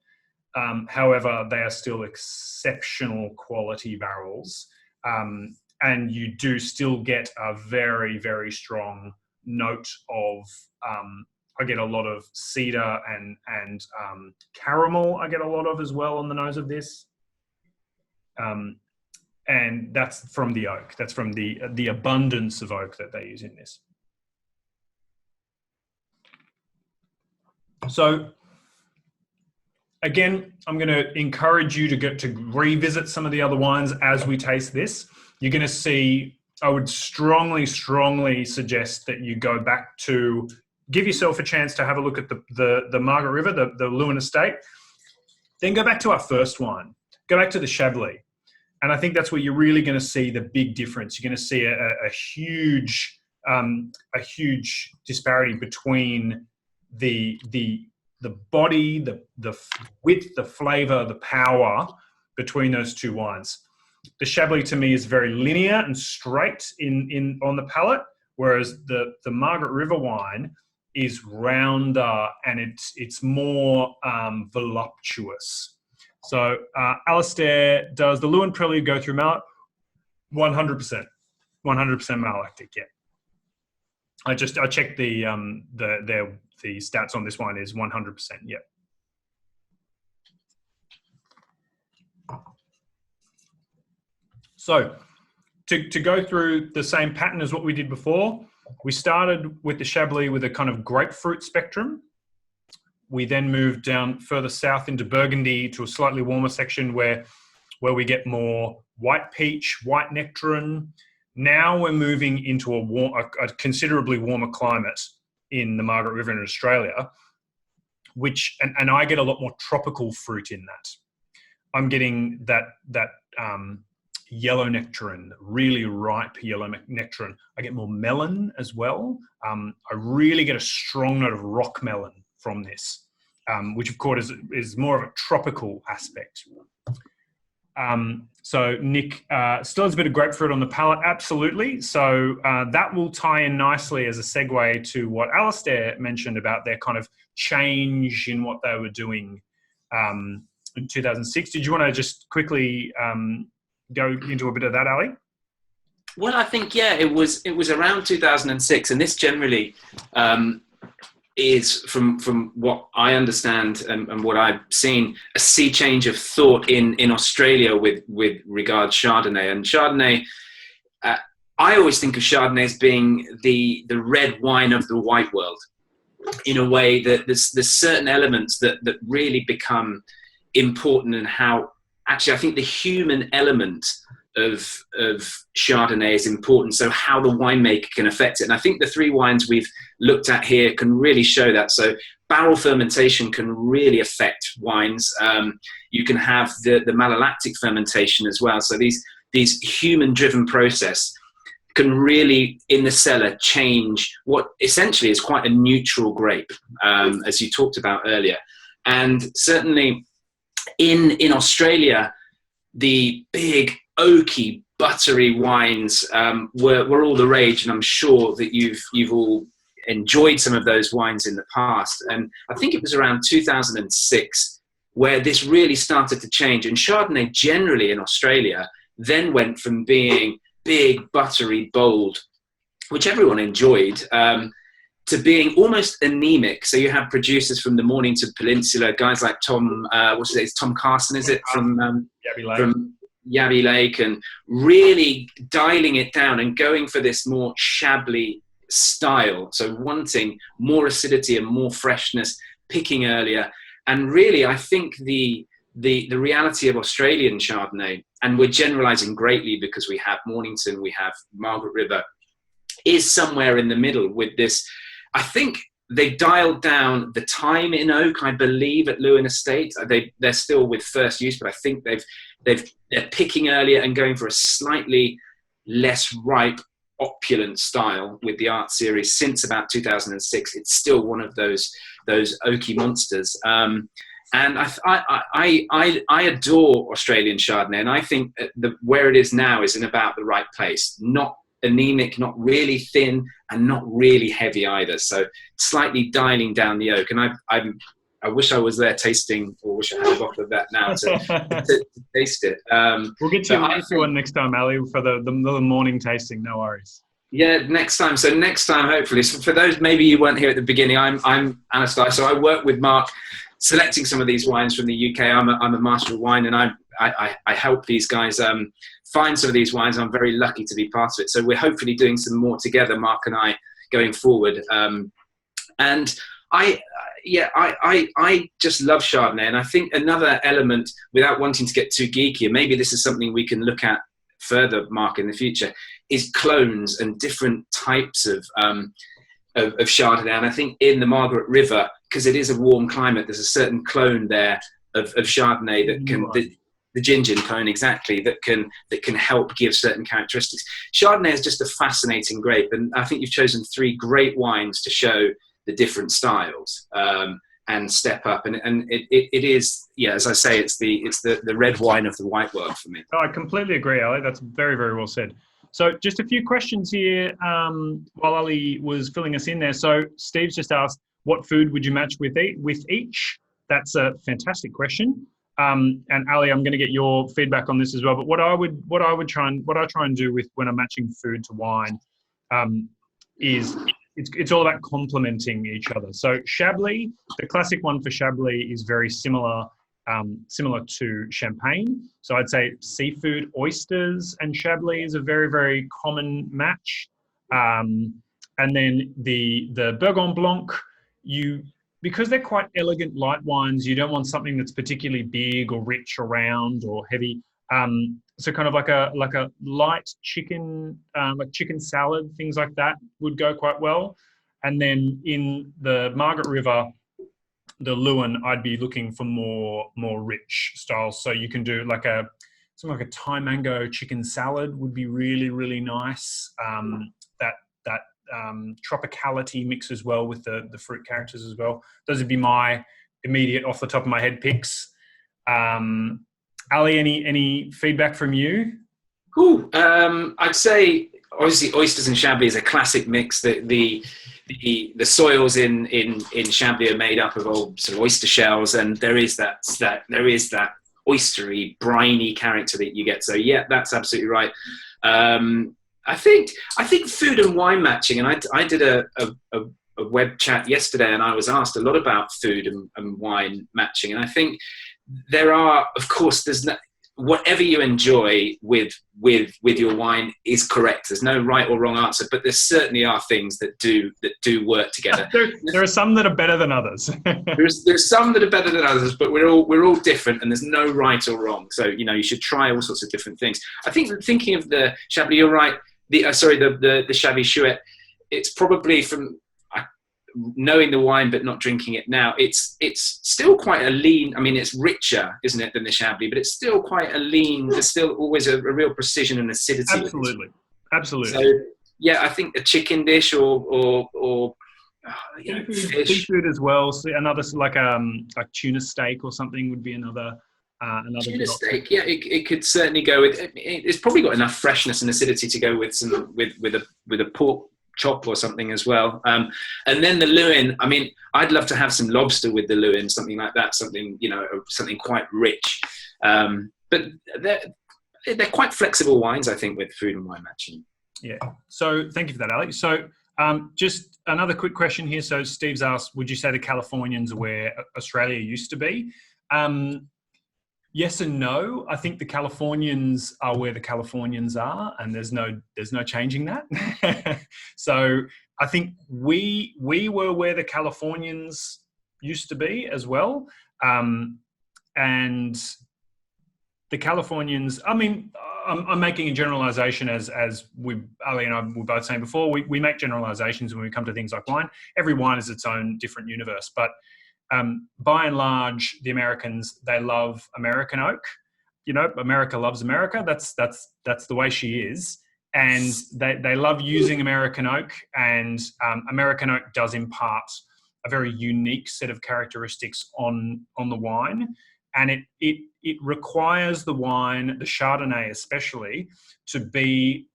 However, they are still exceptional quality barrels. And you do still get a very, very strong note of, I get a lot of cedar and caramel. I get a lot of as well on the nose of this. And that's from the oak. That's from the abundance of oak that they use in this. So again, I'm going to encourage you to revisit some of the other wines as we taste this. You're going to see, I would strongly, strongly suggest that you go back to, give yourself a chance to have a look at the Margaret River, the Lewin Estate. Then go back to our first wine. Go back to the Chablis. And I think that's where you're really going to see the big difference. You're going to see a huge disparity between the body, the width, the flavor, the power between those two wines. The Chablis to me is very linear and straight on the palate, whereas the Margaret River wine is rounder and it's more voluptuous. So Alastair, does the Lewin Prelude go through malate? 100%. 100% malolactic, yeah. I checked the stats on this wine is 100%, yeah. So to go through the same pattern as what we did before, we started with the Chablis with a kind of grapefruit spectrum. We then moved down further south into Burgundy to a slightly warmer section where we get more white peach, white nectarine. Now we're moving into a considerably warmer climate in the Margaret River in Australia, and I get a lot more tropical fruit in that. I'm getting that yellow nectarine, really ripe yellow nectarine. I get more melon as well. I really get a strong note of rock melon from this, which of course is more of a tropical aspect. So Nick still has a bit of grapefruit on the palate, absolutely. So that will tie in nicely as a segue to what Alastair mentioned about their kind of change in what they were doing in 2006. Did you want to just quickly go into a bit of that, Ali? Well, I think, yeah, it was around 2006, and this generally is, from what I understand and what I've seen, a sea change of thought in Australia with regard Chardonnay. And Chardonnay, I always think of Chardonnay as being the red wine of the white world, in a way that there's certain elements that really become important, and how actually I think the human element of Chardonnay is important, so how the winemaker can affect it. And I think the three wines we've looked at here can really show that. So barrel fermentation can really affect wines. You can have the malolactic fermentation as well. So these human-driven process can really, in the cellar, change what essentially is quite a neutral grape, as you talked about earlier. And certainly in Australia, the big oaky, buttery wines were all the rage, and I'm sure that you've all enjoyed some of those wines in the past. And I think it was around 2006 where this really started to change. And Chardonnay generally in Australia then went from being big, buttery, bold, which everyone enjoyed, to being almost anemic. So you have producers from the Mornington Peninsula, guys like Tom Carson, is it, from Yabby Lake, and really dialing it down and going for this more Chablis style. So wanting more acidity and more freshness, picking earlier. And really, I think the reality of Australian Chardonnay, and we're generalizing greatly because we have Mornington, we have Margaret River, is somewhere in the middle with this. I think they dialed down the time in oak, I believe, at Lewin Estate. They're still with first use, but I think they're picking earlier and going for a slightly less ripe, opulent style with the Art Series since about 2006. It's still one of those oaky monsters. And I adore Australian Chardonnay, and I think where it is now is in about the right place. Not anemic, not really thin, and not really heavy either. So slightly dialing down the oak. And I wish I was there tasting, or wish I had a bottle of that now to taste it. We'll get you one next time, Ali, for the morning tasting. No worries. Yeah, next time. So next time, hopefully. So for those, maybe you weren't here at the beginning, I'm Alastair. So I work with Mark selecting some of these wines from the UK. I'm a master of wine, and I help these guys find some of these wines. I'm very lucky to be part of it. So we're hopefully doing some more together, Mark and I, going forward. And I just love Chardonnay. And I think another element, without wanting to get too geeky, and maybe this is something we can look at further, Mark, in the future, is clones and different types of Chardonnay. And I think in the Margaret River, because it is a warm climate, there's a certain clone there of Chardonnay that can, the Gingin clone, exactly, that can help give certain characteristics. Chardonnay is just a fascinating grape, and I think you've chosen three great wines to show the different styles and step up. And it is, yeah, as I say, it's the red wine of the white world for me. Oh, I completely agree, Ali. That's very, very well said. So just a few questions here while Ali was filling us in there. So Steve's just asked, what food would you match with each? That's a fantastic question. And Ali, I'm going to get your feedback on this as well. But what I try and do with when I'm matching food to wine is it's all about complementing each other. So Chablis, the classic one for Chablis is very similar to Champagne. So I'd say seafood, oysters, and Chablis is a very, very common match. And then the Bourgogne Blanc, because they're quite elegant light wines, you don't want something that's particularly big or rich or round or heavy. So kind of like a light chicken, like chicken salad, things like that would go quite well. And then in the Margaret River, the Lewin, I'd be looking for more rich styles. So you can do something like a Thai mango chicken salad would be really, really nice. That tropicality mixes well with the fruit characters as well. Those would be my immediate, off the top of my head, picks. Ali, any feedback from you? Cool. I'd say obviously oysters and Chablis is a classic mix. The the soils in Chablis are made up of old sort of oyster shells, and there is that oystery, briny character that you get. So yeah, that's absolutely right. I think food and wine matching, and I did a web chat yesterday, and I was asked a lot about food and wine matching, and I think there are, of course, whatever you enjoy with your wine is correct. There's no right or wrong answer, but there certainly are things that do work together. There are some that are better than others. there's some that are better than others, but we're all different, and there's no right or wrong. So you should try all sorts of different things. I think thinking of the Chablis, you're right. The Chablis Chouette, it's probably from knowing the wine but not drinking it now, it's still quite a lean. I mean, it's richer, isn't it, than the Chablis, but it's still quite a lean. There's still always a real precision and acidity. Absolutely. So yeah, I think a chicken dish or fish. Seafood as well. So another like tuna steak or something would be another. Tuna steak, yeah, it could certainly go with. It's probably got enough freshness and acidity to go with some with a pork chop or something as well. And then the Lewin, I mean, I'd love to have some lobster with the Lewin, something like that, something quite rich. But they're quite flexible wines, I think, with food and wine matching. Yeah. So thank you for that, Alex. So just another quick question here. So Steve's asked, would you say the Californians are where Australia used to be? Yes and no. I think the Californians are where the Californians are, and there's no changing that. So I think we were where the Californians used to be as well, and the Californians. I mean, I'm making a generalization as Ali and I were both saying before. We make generalizations when we come to things like wine. Every wine is its own different universe, but by and large, the Americans, they love American oak. America loves America. That's the way she is. And they love using American oak. And American oak does impart a very unique set of characteristics on the wine. And it requires the wine, the Chardonnay especially, to be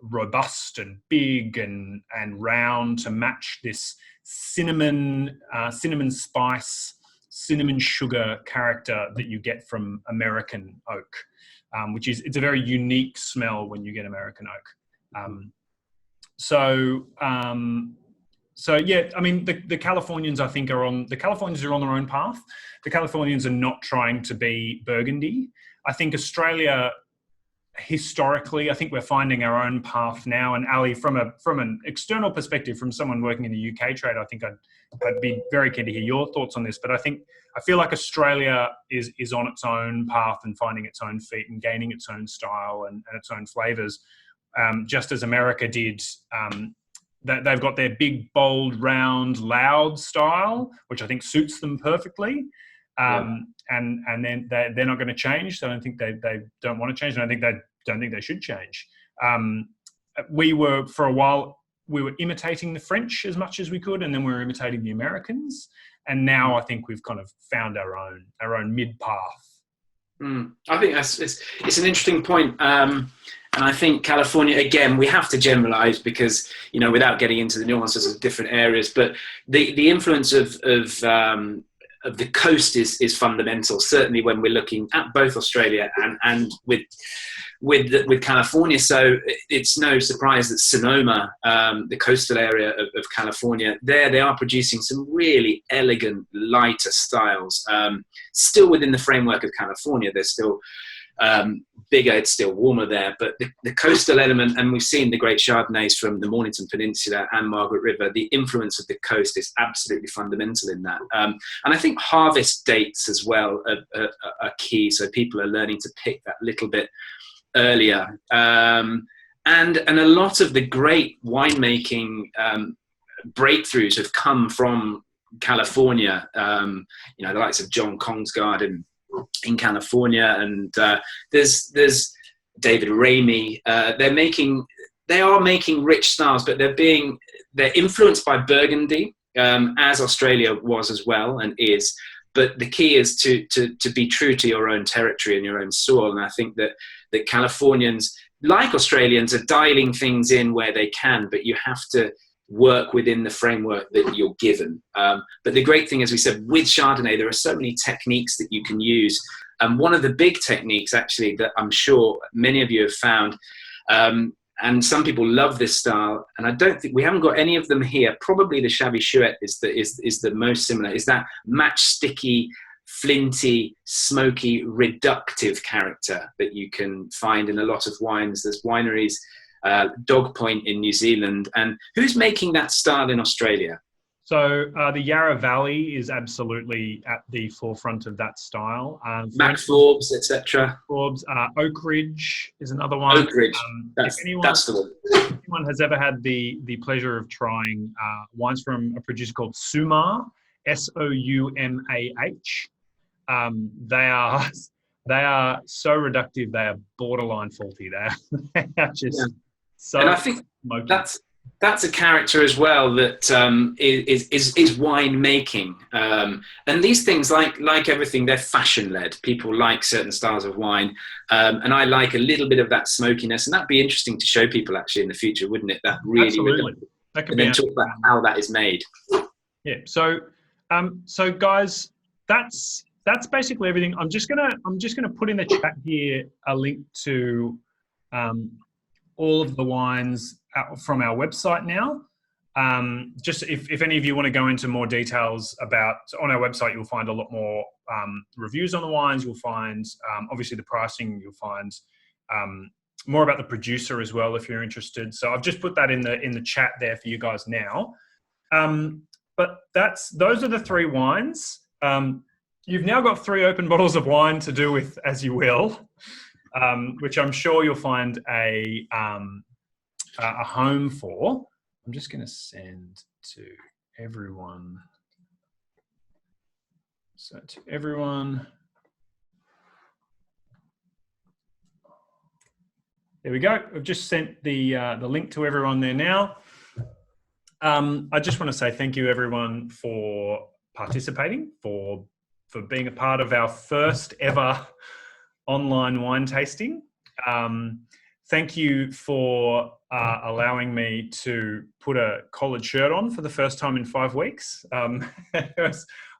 robust and big and round, to match this cinnamon spice, cinnamon sugar character that you get from American oak, it's a very unique smell when you get American oak. So yeah, I mean, the Californians, I think, are on their own path. The Californians are not trying to be Burgundy. I think Australia, historically, I think we're finding our own path now. And Ali, from an external perspective, from someone working in the UK trade, I think I'd be very keen to hear your thoughts on this. But I feel like Australia is on its own path and finding its own feet and gaining its own style and its own flavors, just as America did. They've got their big, bold, round, loud style, which I think suits them perfectly. And then they're not going to change. So I don't think they don't want to change, and I think they don't think they should change. For a while, we were imitating the French as much as we could, and then we were imitating the Americans. And now I think we've kind of found our own mid path. I think it's an interesting point. And I think California, again, we have to generalize because, without getting into the nuances of different areas, but the influence of the coast is fundamental, certainly when we're looking at both Australia and with California. So it's no surprise that Sonoma, the coastal area of California, they are producing some really elegant, lighter styles, still within the framework of California. They're still bigger, it's still warmer there, but the coastal element, and we've seen the great Chardonnays from the Mornington Peninsula and Margaret River, the influence of the coast is absolutely fundamental in that. And I think harvest dates as well are key, so people are learning to pick that little bit earlier. And a lot of the great winemaking breakthroughs have come from California, the likes of John Kong's garden in California, and there's David Ramey. They are making rich styles, but they're influenced by Burgundy, as Australia was as well and is. But the key is to be true to your own territory and your own soil. And I think that the Californians, like Australians, are dialing things in where they can, but you have to work within the framework that you're given. But the great thing, as we said, with Chardonnay, there are so many techniques that you can use. And one of the big techniques, actually, that I'm sure many of you have found, and some people love this style, and I don't think we haven't got any of them here. Probably the Chablis Chouette is the most similar. Is that matchsticky, flinty, smoky, reductive character that you can find in a lot of wines. There's wineries, Dog Point in New Zealand, and who's making that style in Australia? So the Yarra Valley is absolutely at the forefront of that style. Mac Forbes, etc. Forbes, Oak Ridge is another one. Oak Ridge, that's the one. If anyone has ever had the pleasure of trying wines from a producer called Soumah, Soumah, they are so reductive. They are borderline faulty. They are just so. And I think smoky. That's a character as well that is wine making, and these things, like everything, they're fashion led. People like certain styles of wine, and I like a little bit of that smokiness, and that'd be interesting to show people actually in the future, wouldn't it? That really, absolutely. That could and then talk about how that is made. Yeah. So guys, that's basically everything. I'm just gonna put in the chat here a link to all of the wines from our website now. Just if any of you want to go into more details about, on our website, you'll find a lot more reviews on the wines. You'll find obviously the pricing. You'll find more about the producer as well if you're interested. So I've just put that in the chat there for you guys now. But those are the three wines. You've now got 3 open bottles of wine to do with as you will, which I'm sure you'll find a home for. I'm just going to send to everyone. So to everyone. There we go. I've just sent the link to everyone there now. I just want to say thank you everyone for participating, for being a part of our first ever online wine tasting. Thank you for allowing me to put a collared shirt on for the first time in 5 weeks. I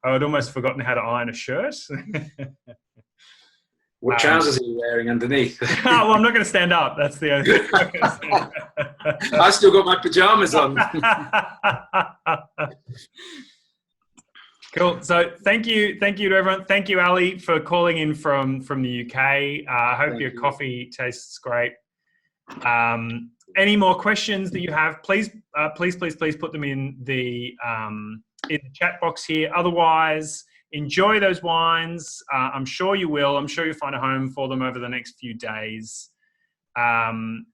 had almost forgotten how to iron a shirt. What trousers are you wearing underneath? Well, I'm not going to stand up. That's the only thing. I still got my pajamas on. Cool. So thank you to everyone. Thank you, Ali, for calling in from the UK. I hope your coffee tastes great. Any more questions that you have, please put them in the chat box here. Otherwise, enjoy those wines. I'm sure you will. I'm sure you'll find a home for them over the next few days. And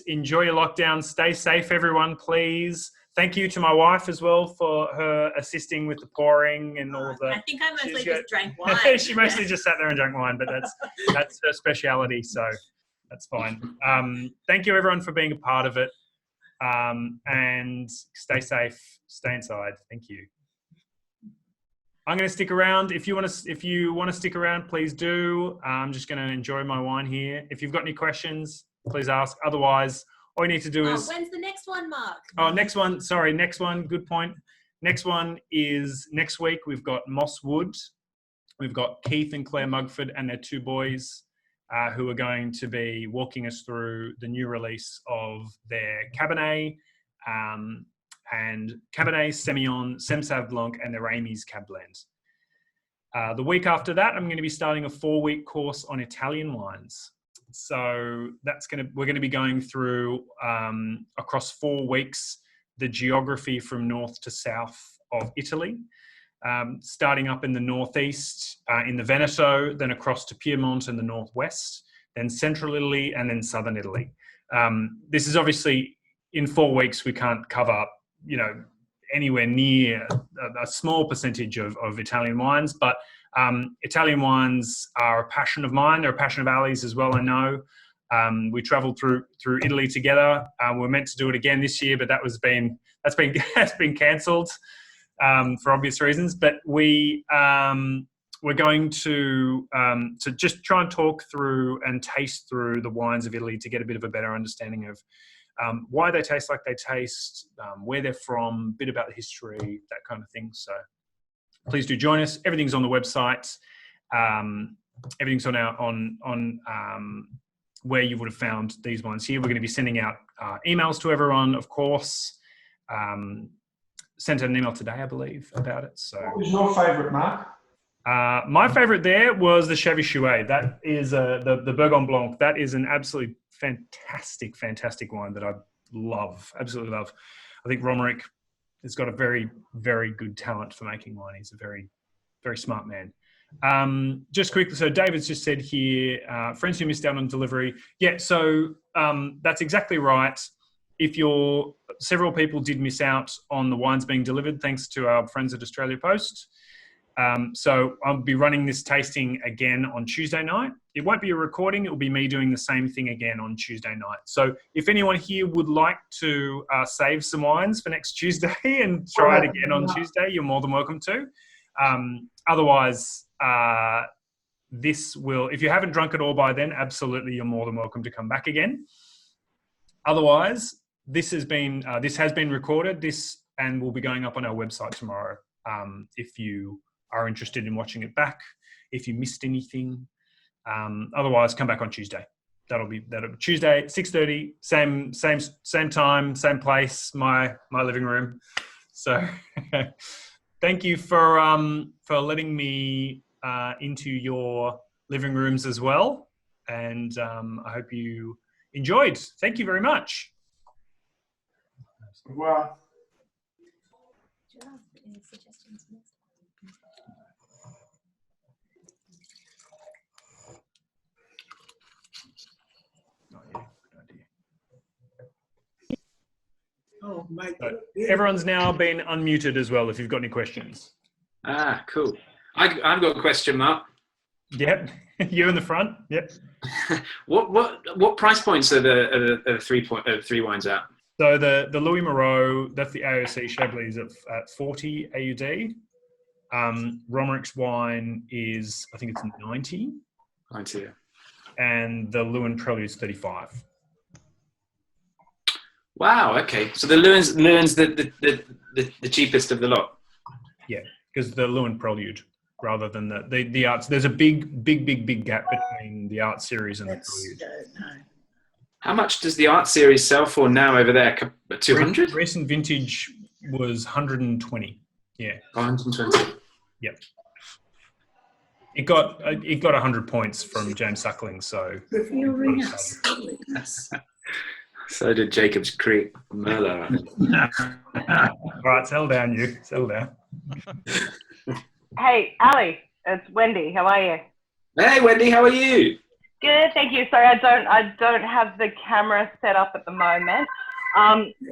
enjoy your lockdown. Stay safe, everyone, please. Thank you to my wife as well for her assisting with the pouring and all of that. I think I mostly just drank wine. She mostly just sat there and drank wine, but that's her speciality, so that's fine. Thank you, everyone, for being a part of it. And stay safe. Stay inside. Thank you. I'm going to stick around. If you want to stick around, please do. I'm just going to enjoy my wine here. If you've got any questions, please ask. Otherwise, all you need to do is... When's the next one, Mark? Oh, next one. Sorry, next one. Good point. Next one is next week. We've got Moss Wood. We've got Keith and Claire Mugford and their 2 boys who are going to be walking us through the new release of their Cabernet and Cabernet Semillon, Semsav Blanc, and their Amy's Cab Blend. The week after that, I'm going to be starting a 4-week course on Italian wines. So we're going to be going through across 4 weeks the geography from north to south of Italy, starting up in the northeast in the Veneto, then across to Piedmont in the northwest, then central Italy, and then southern Italy. This is obviously in 4 weeks we can't cover anywhere near a small percentage of Italian wines, but Italian wines are a passion of mine. They're a passion of Ali's as well, I know. We travelled through Italy together. We were meant to do it again this year, but that's been cancelled for obvious reasons. But we're going to just try and talk through and taste through the wines of Italy to get a bit of a better understanding of why they taste like they taste, where they're from, a bit about the history, that kind of thing. So please do join us. Everything's on the website. Everything's on where you would have found these ones here. We're going to be sending out emails to everyone, of course. Sent an email today, I believe, about it. So, what was your favourite, Mark? My favourite there was the Chevy Chouet. That is the Bourgogne Blanc. That is an absolutely fantastic wine that I love, absolutely love. I think Romerick has got a very, very good talent for making wine. He's a very, very smart man. Just quickly, so David's just said here, friends who missed out on delivery. Yeah, so that's exactly right. Several people did miss out on the wines being delivered thanks to our friends at Australia Post. So I'll be running this tasting again on Tuesday night. It won't be a recording. It will be me doing the same thing again on Tuesday night. So if anyone here would like to save some wines for next Tuesday and try it again on Tuesday, you're more than welcome to. Otherwise, if you haven't drunk it all by then, absolutely, you're more than welcome to come back again. Otherwise, this has been recorded, and will be going up on our website tomorrow. If you are interested in watching it back, if you missed anything. Otherwise, come back on Tuesday. That'll be Tuesday, 6:30, same time, same place, my living room. So thank you for letting me into your living rooms as well. And I hope you enjoyed. Thank you very much. Well, Do you have any suggestions for next time? Oh, yeah, good idea. oh, mate. So everyone's now been unmuted as well if you've got any questions. Ah, cool. I've got a question, Mark. Yep. You in the front. Yep. What price points are the three wines at? So the Louis Moreau, that's the AOC Chablis at 40 AUD. Romerick's wine is, I think it's 90. 90. And the Lewin Prelude is 35. Wow. Okay. So the Lewin's the cheapest of the lot. Yeah, because the Lewin Prelude rather than the arts. There's a big gap between the art series and the Prelude. How much does the art series sell for now over there? 200? Recent vintage was 120. Yeah. 120. Yep. It got 100 points from James Suckling, so. So did Jacob's Creek Merlot. All right, settle down, you. Settle down. Hey, Ali, it's Wendy. How are you? Hey, Wendy, how are you? Good, thank you. Sorry, I don't have the camera set up at the moment.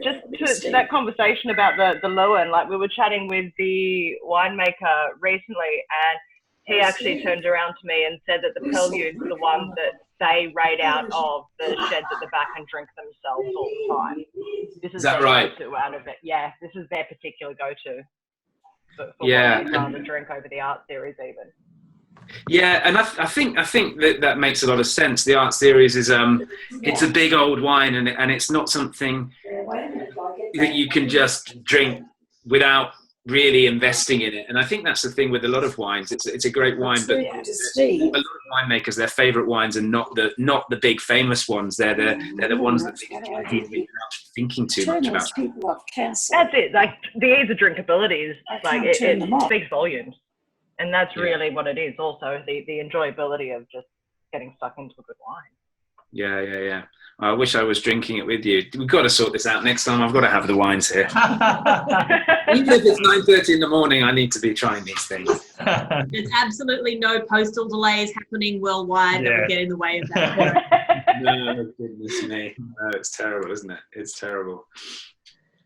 Just to that conversation about the Lewin, like we were chatting with the winemaker recently, and he actually turned around to me and said that the Prelude's the one that they raid out of the sheds at the back and drink themselves all the time. This is that their right? go-to out of it. Yeah, this is their particular go-to for yeah, what they'd rather drink over the art series even. Yeah, and I think that makes a lot of sense. The art series is it's a big old wine, and it's not something that you can just drink without really investing in it. And I think that's the thing with a lot of wines. It's a great wine, but a lot of winemakers, their favourite wines are not the big famous ones. They're the ones that they can without thinking too much about. That's it. Like the ease of drinkability is like it speaks volumes. And that's really what it is also, the enjoyability of just getting stuck into a good wine. Yeah. I wish I was drinking it with you. We've got to sort this out next time. I've got to have the wines here. Even if it's 9:30 in the morning, I need to be trying these things. There's absolutely no postal delays happening worldwide that would get in the way of that. No, goodness me. No, it's terrible, isn't it? It's terrible.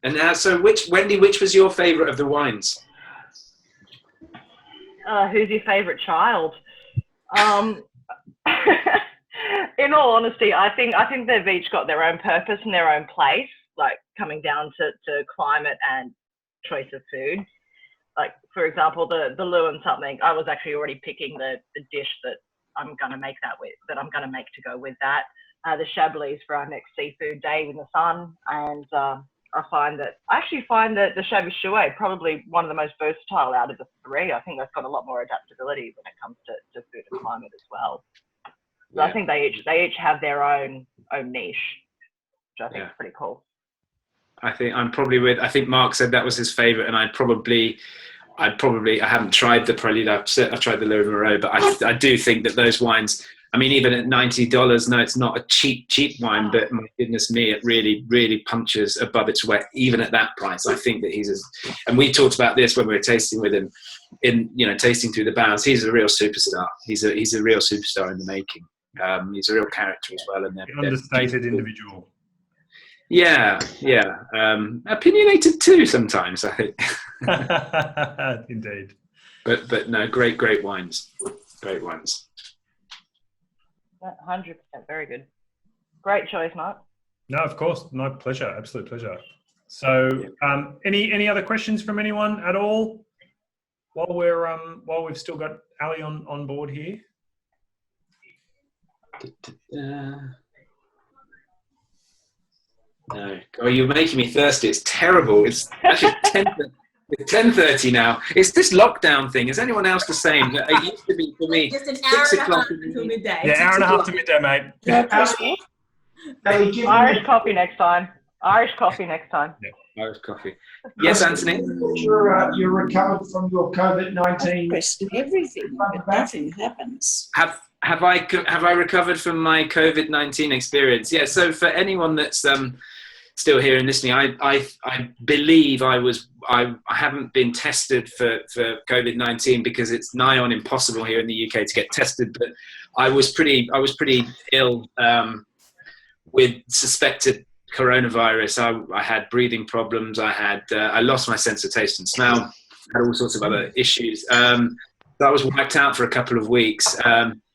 And so Wendy, which was your favourite of the wines? Who's your favourite child? In all honesty, I think they've each got their own purpose and their own place, like coming down to climate and choice of food. Like, for example, the Lewin something, I was actually already picking the dish that I'm going to make to go with that. the Chablis for our next seafood day in the sun. And I actually find that the Chablis Chouet probably one of the most versatile out of the three. I think that's got a lot more adaptability when it comes to food and climate as well. So I think they each have their own niche, which I think is pretty cool. I think Mark said that was his favorite, and I haven't tried the Prelude. I've tried the Le Moreau, but I do think that those wines, I mean, even at $90, no, it's not a cheap wine, but my goodness me, it really, really punches above its weight, even at that price. I think that and we talked about this when we were tasting with him, tasting through the barrels. He's a real superstar. He's a real superstar in the making. He's a real character as well. And understated individual. Yeah. Opinionated too sometimes, I think. Indeed. But no, great wines. Great wines. 100%, very good. Great choice, Mark. No, of course, my pleasure, absolute pleasure. So, any other questions from anyone at all? While we've still got Ali on board here. No, you're making me thirsty. It's terrible. It's actually 10:30 now. It's this lockdown thing. Is anyone else the same? It used to be for me. Just an hour and a half until midday. Yeah, hour and a half to midday, mate. Irish coffee next time. Irish coffee. Yes, Anthony. You're recovered from your COVID-19. Pressed everything, but nothing happens. Have I recovered from my COVID-19 experience? Yeah. So for anyone that's still here and listening, I believe I haven't been tested for COVID-19 because it's nigh on impossible here in the UK to get tested. But I was pretty ill with suspected coronavirus. I had breathing problems. I lost my sense of taste and smell. Had all sorts of other issues. So I was wiped out for a couple of weeks.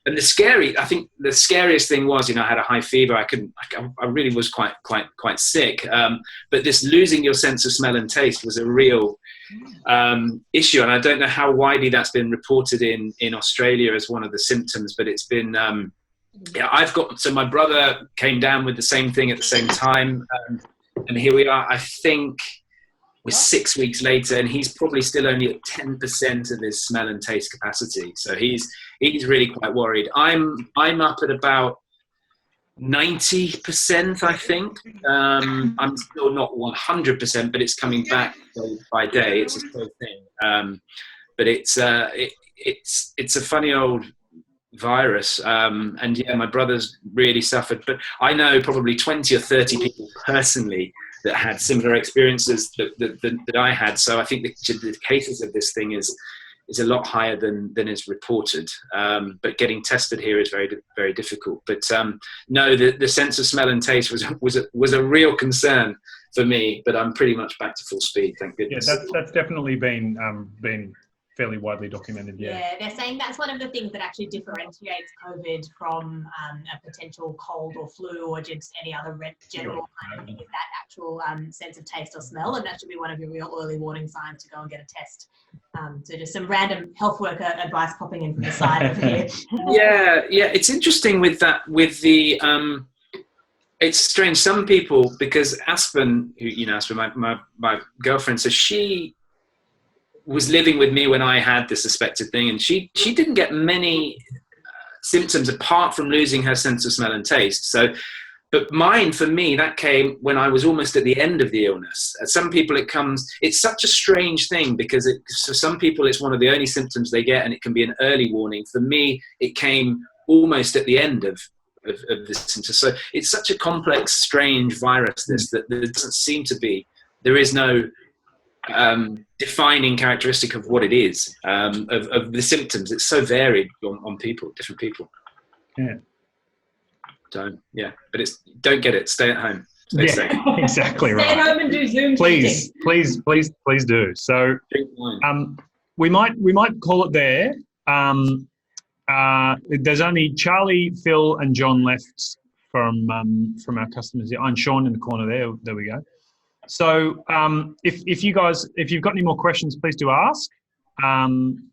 And I think the scariest thing was, I had a high fever. I really was quite sick. But this losing your sense of smell and taste was a real issue. And I don't know how widely that's been reported in Australia as one of the symptoms, but it's been, so my brother came down with the same thing at the same time. And here we are, I think we're 6 weeks later, and he's probably still only at 10% of his smell and taste capacity. So he's really quite worried. I'm up at about 90%, I think. I'm still not 100%, but it's coming back day by day. It's a slow thing. But it's a funny old virus. And yeah, my brother's really suffered. But I know probably 20 or 30 people personally that had similar experiences that I had. So I think the cases of this thing is a lot higher than is reported. But getting tested here is very, very difficult. But no, the sense of smell and taste was a real concern for me. But I'm pretty much back to full speed, thank goodness. Yeah, that's definitely been fairly widely documented. Yeah, they're saying that's one of the things that actually differentiates COVID from a potential cold or flu or just any other general kind of thing, is that actual sense of taste or smell, and that should be one of your real early warning signs to go and get a test. So just some random health worker advice popping in from the side over here. Yeah, it's interesting with that, with the it's strange. Some people, because Aspen, my girlfriend, so she was living with me when I had the suspected thing, and she didn't get many symptoms apart from losing her sense of smell and taste. So, but mine, for me, that came when I was almost at the end of the illness. Some people it's such a strange thing because for some people it's one of the only symptoms they get, and it can be an early warning. For me, it came almost at the end of the symptoms. So it's such a complex, strange virus, that there doesn't seem to be, there is no defining characteristic of what it is, of the symptoms. It's so varied on people, different people. Yeah. So yeah, but don't get it. Stay at home. Stay safe. Exactly right. Stay at home and do Zoom. Please do. So we might call it there. There's only Charlie, Phil, and John left from our customers. And Sean in the corner there. There we go. So if you've got any more questions, please do ask.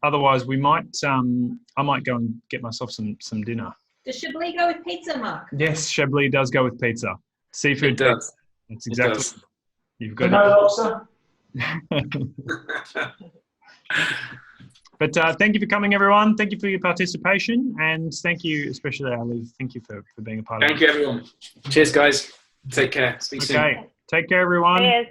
Otherwise, I might go and get myself some dinner. Does Chablis go with pizza, Mark? Yes, Chablis does go with pizza. Seafood. It does. That's It exactly. does. You've got No it. lobster. But thank you for coming, everyone. Thank you for your participation, and thank you, especially Ali. Thank you for being a part of it. Thank you, everyone. Cheers, guys. Take care. Speak soon. Okay, take care, everyone. Cheers.